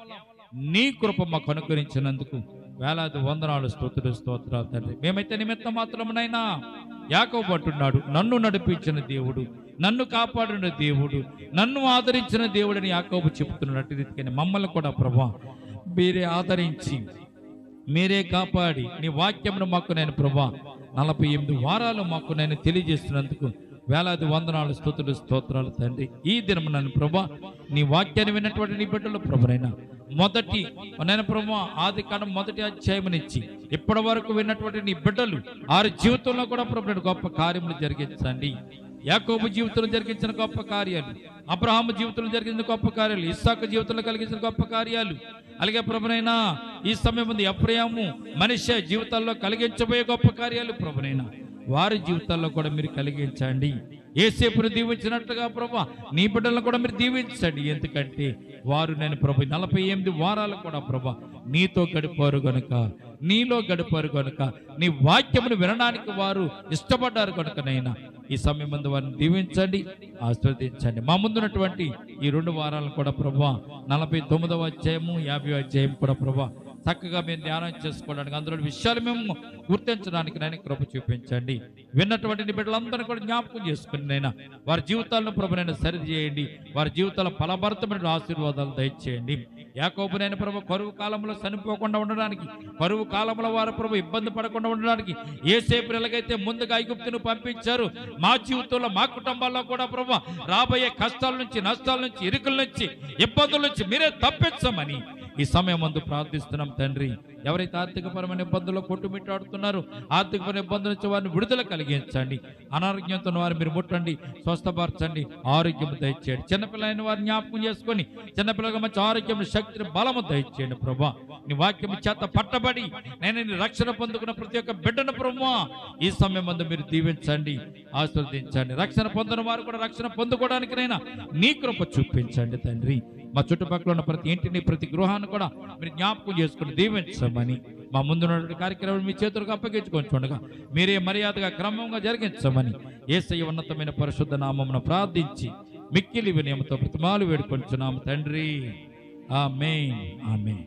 నీ కృప మాకు అనుగ్రహించినందుకు వేలాది వందనాలు, స్తోత్రాలు తండ్రి. మేమైతే నిమిత్తం మాత్రమునైనా యాకోబు అంటున్నాడు, నన్ను నడిపించిన దేవుడు, నన్ను కాపాడిన దేవుడు, నన్ను ఆదరించిన దేవుడని యాకోబు చెబుతున్నట్టు రీతికి మమ్మల్ని కూడా ప్రభా మీరే ఆదరించి, మీరే కాపాడి, నీ వాక్యమును మాకు నేను ప్రభా 48 వారాలు మాకు నేను తెలియజేస్తున్నందుకు వేలాది వందనాలు, స్తోత్రాలు తండ్రి. ఈ దినం నన్ను ప్రభా నీ వాక్యాన్ని విన్నటువంటి నీ బిడ్డలు ప్రభునైనా మొదటి నేను ప్రభా ఆది కాండం మొదటి అధ్యాయం నుంచి ఇప్పటి వరకు విన్నటువంటి నీ బిడ్డలు వారి జీవితంలో కూడా ప్రభు గొప్ప కార్యములు జరిగించండి. యాకోబు జీవితంలో జరిగించిన గొప్ప కార్యాలు, అబ్రహాము జీవితంలో జరిగిన గొప్ప కార్యాలు, ఇస్సాకు జీవితంలో కలిగించిన గొప్ప కార్యాలు, అలాగే ప్రభునైనా ఈ సమయం ముందు ఎఫ్రాయిము మనిషి జీవితాల్లో కలిగించబోయే గొప్ప కార్యాలు ప్రభునైనా వారి జీవితాల్లో కూడా మీరు కలిగించండి. యేసేపును దీవించినట్లుగా ప్రభా నీ బిడ్డలను కూడా మీరు దీవించండి. ఎందుకంటే వారు నేను ప్రభు 48 వారాలు కూడా ప్రభా నీతో గడిపారు గనుక, నీలో గడిపారు గనుక, నీ వాక్యమును వినడానికి వారు ఇష్టపడ్డారు కనుకనైనా ఈ సమయం ముందు వారిని దీవించండి, ఆశీర్వదించండి. మా ముందున్నటువంటి ఈ 2 వారాలను కూడా ప్రభా 49వ అధ్యాయము 50వ అధ్యాయం కూడా ప్రభా చక్కగా మేము ధ్యానం చేసుకోవడానికి, అందులో విషయాలు మేము గుర్తించడానికి నేను కృప చూపించండి. విన్నటువంటి నీ బిడ్డలందరినీ కూడా జ్ఞాపకం చేసుకుని నైనా వారి జీవితాలను ప్రభునైనా సరి చేయండి. వారి జీవితాల ఫలభరితమైన ఆశీర్వాదాలు దయచేయండి. యాకోబునైన ప్రభు కరువు కాలంలో చనిపోకుండా ఉండడానికి, కరువు కాలంలో వారు ప్రభు ఇబ్బంది పడకుండా ఉండడానికి యేసేపును ఎలాగైతే ముందుగా ఐగుప్తును పంపించారు, మా జీవితంలో మా కుటుంబాల్లో కూడా ప్రభు రాబోయే కష్టాల నుంచి, నష్టాల నుంచి, ఇరుకుల నుంచి, ఇబ్బందుల నుంచి మీరే తప్పించమని ఈ సమయం ముందు ప్రార్థిస్తున్నాం తండ్రి. ఎవరైతే ఆర్థికపరమైన ఇబ్బందుల్లో కొట్టుమిట్టాడుతున్నారో ఆర్థికపరమైన ఇబ్బందుల నుంచి వారిని విడుదల కలిగించండి. అనారోగ్యంతో వారిని మీరు ముట్టండి, స్వస్థపరచండి, ఆరోగ్యం దయచేయండి. చిన్నపిల్లలైన వారిని జ్ఞాపకం చేసుకొని చిన్నపిల్లలకు మంచి ఆరోగ్యం, శక్తిని, బలము దయచేయండి ప్రభా. నీ వాక్యం చేత పట్టబడి నేను నీ రక్షణ పొందుకున్న ప్రతి ఒక్క బిడ్డను ప్రభా ఈ సమయం ముందు మీరు దీవించండి, ఆశీర్వదించండి. రక్షణ పొందిన వారు కూడా రక్షణ పొందుకోవడానికైనా నీ కృప చూపించండి తండ్రి. మా చుట్టుపక్కల ఉన్న ప్రతి ఇంటిని, ప్రతి గృహాన్ని కూడా మీరు జ్ఞాపకం చేసుకుని దీవించమని, మా ముందున్నటువంటి కార్యక్రమం మీ చేతులకు అప్పగించుకొని చూడగా మీరే మర్యాదగా క్రమంగా జరిగించమని యేసయ్య ఉన్నతమైన పరిశుద్ధ నామమున ప్రార్థించి మిక్కిలి వినయముతో ప్రతిమాలు వేడుకొంచున్నాము తండ్రి. ఆమేన్, ఆమేన్.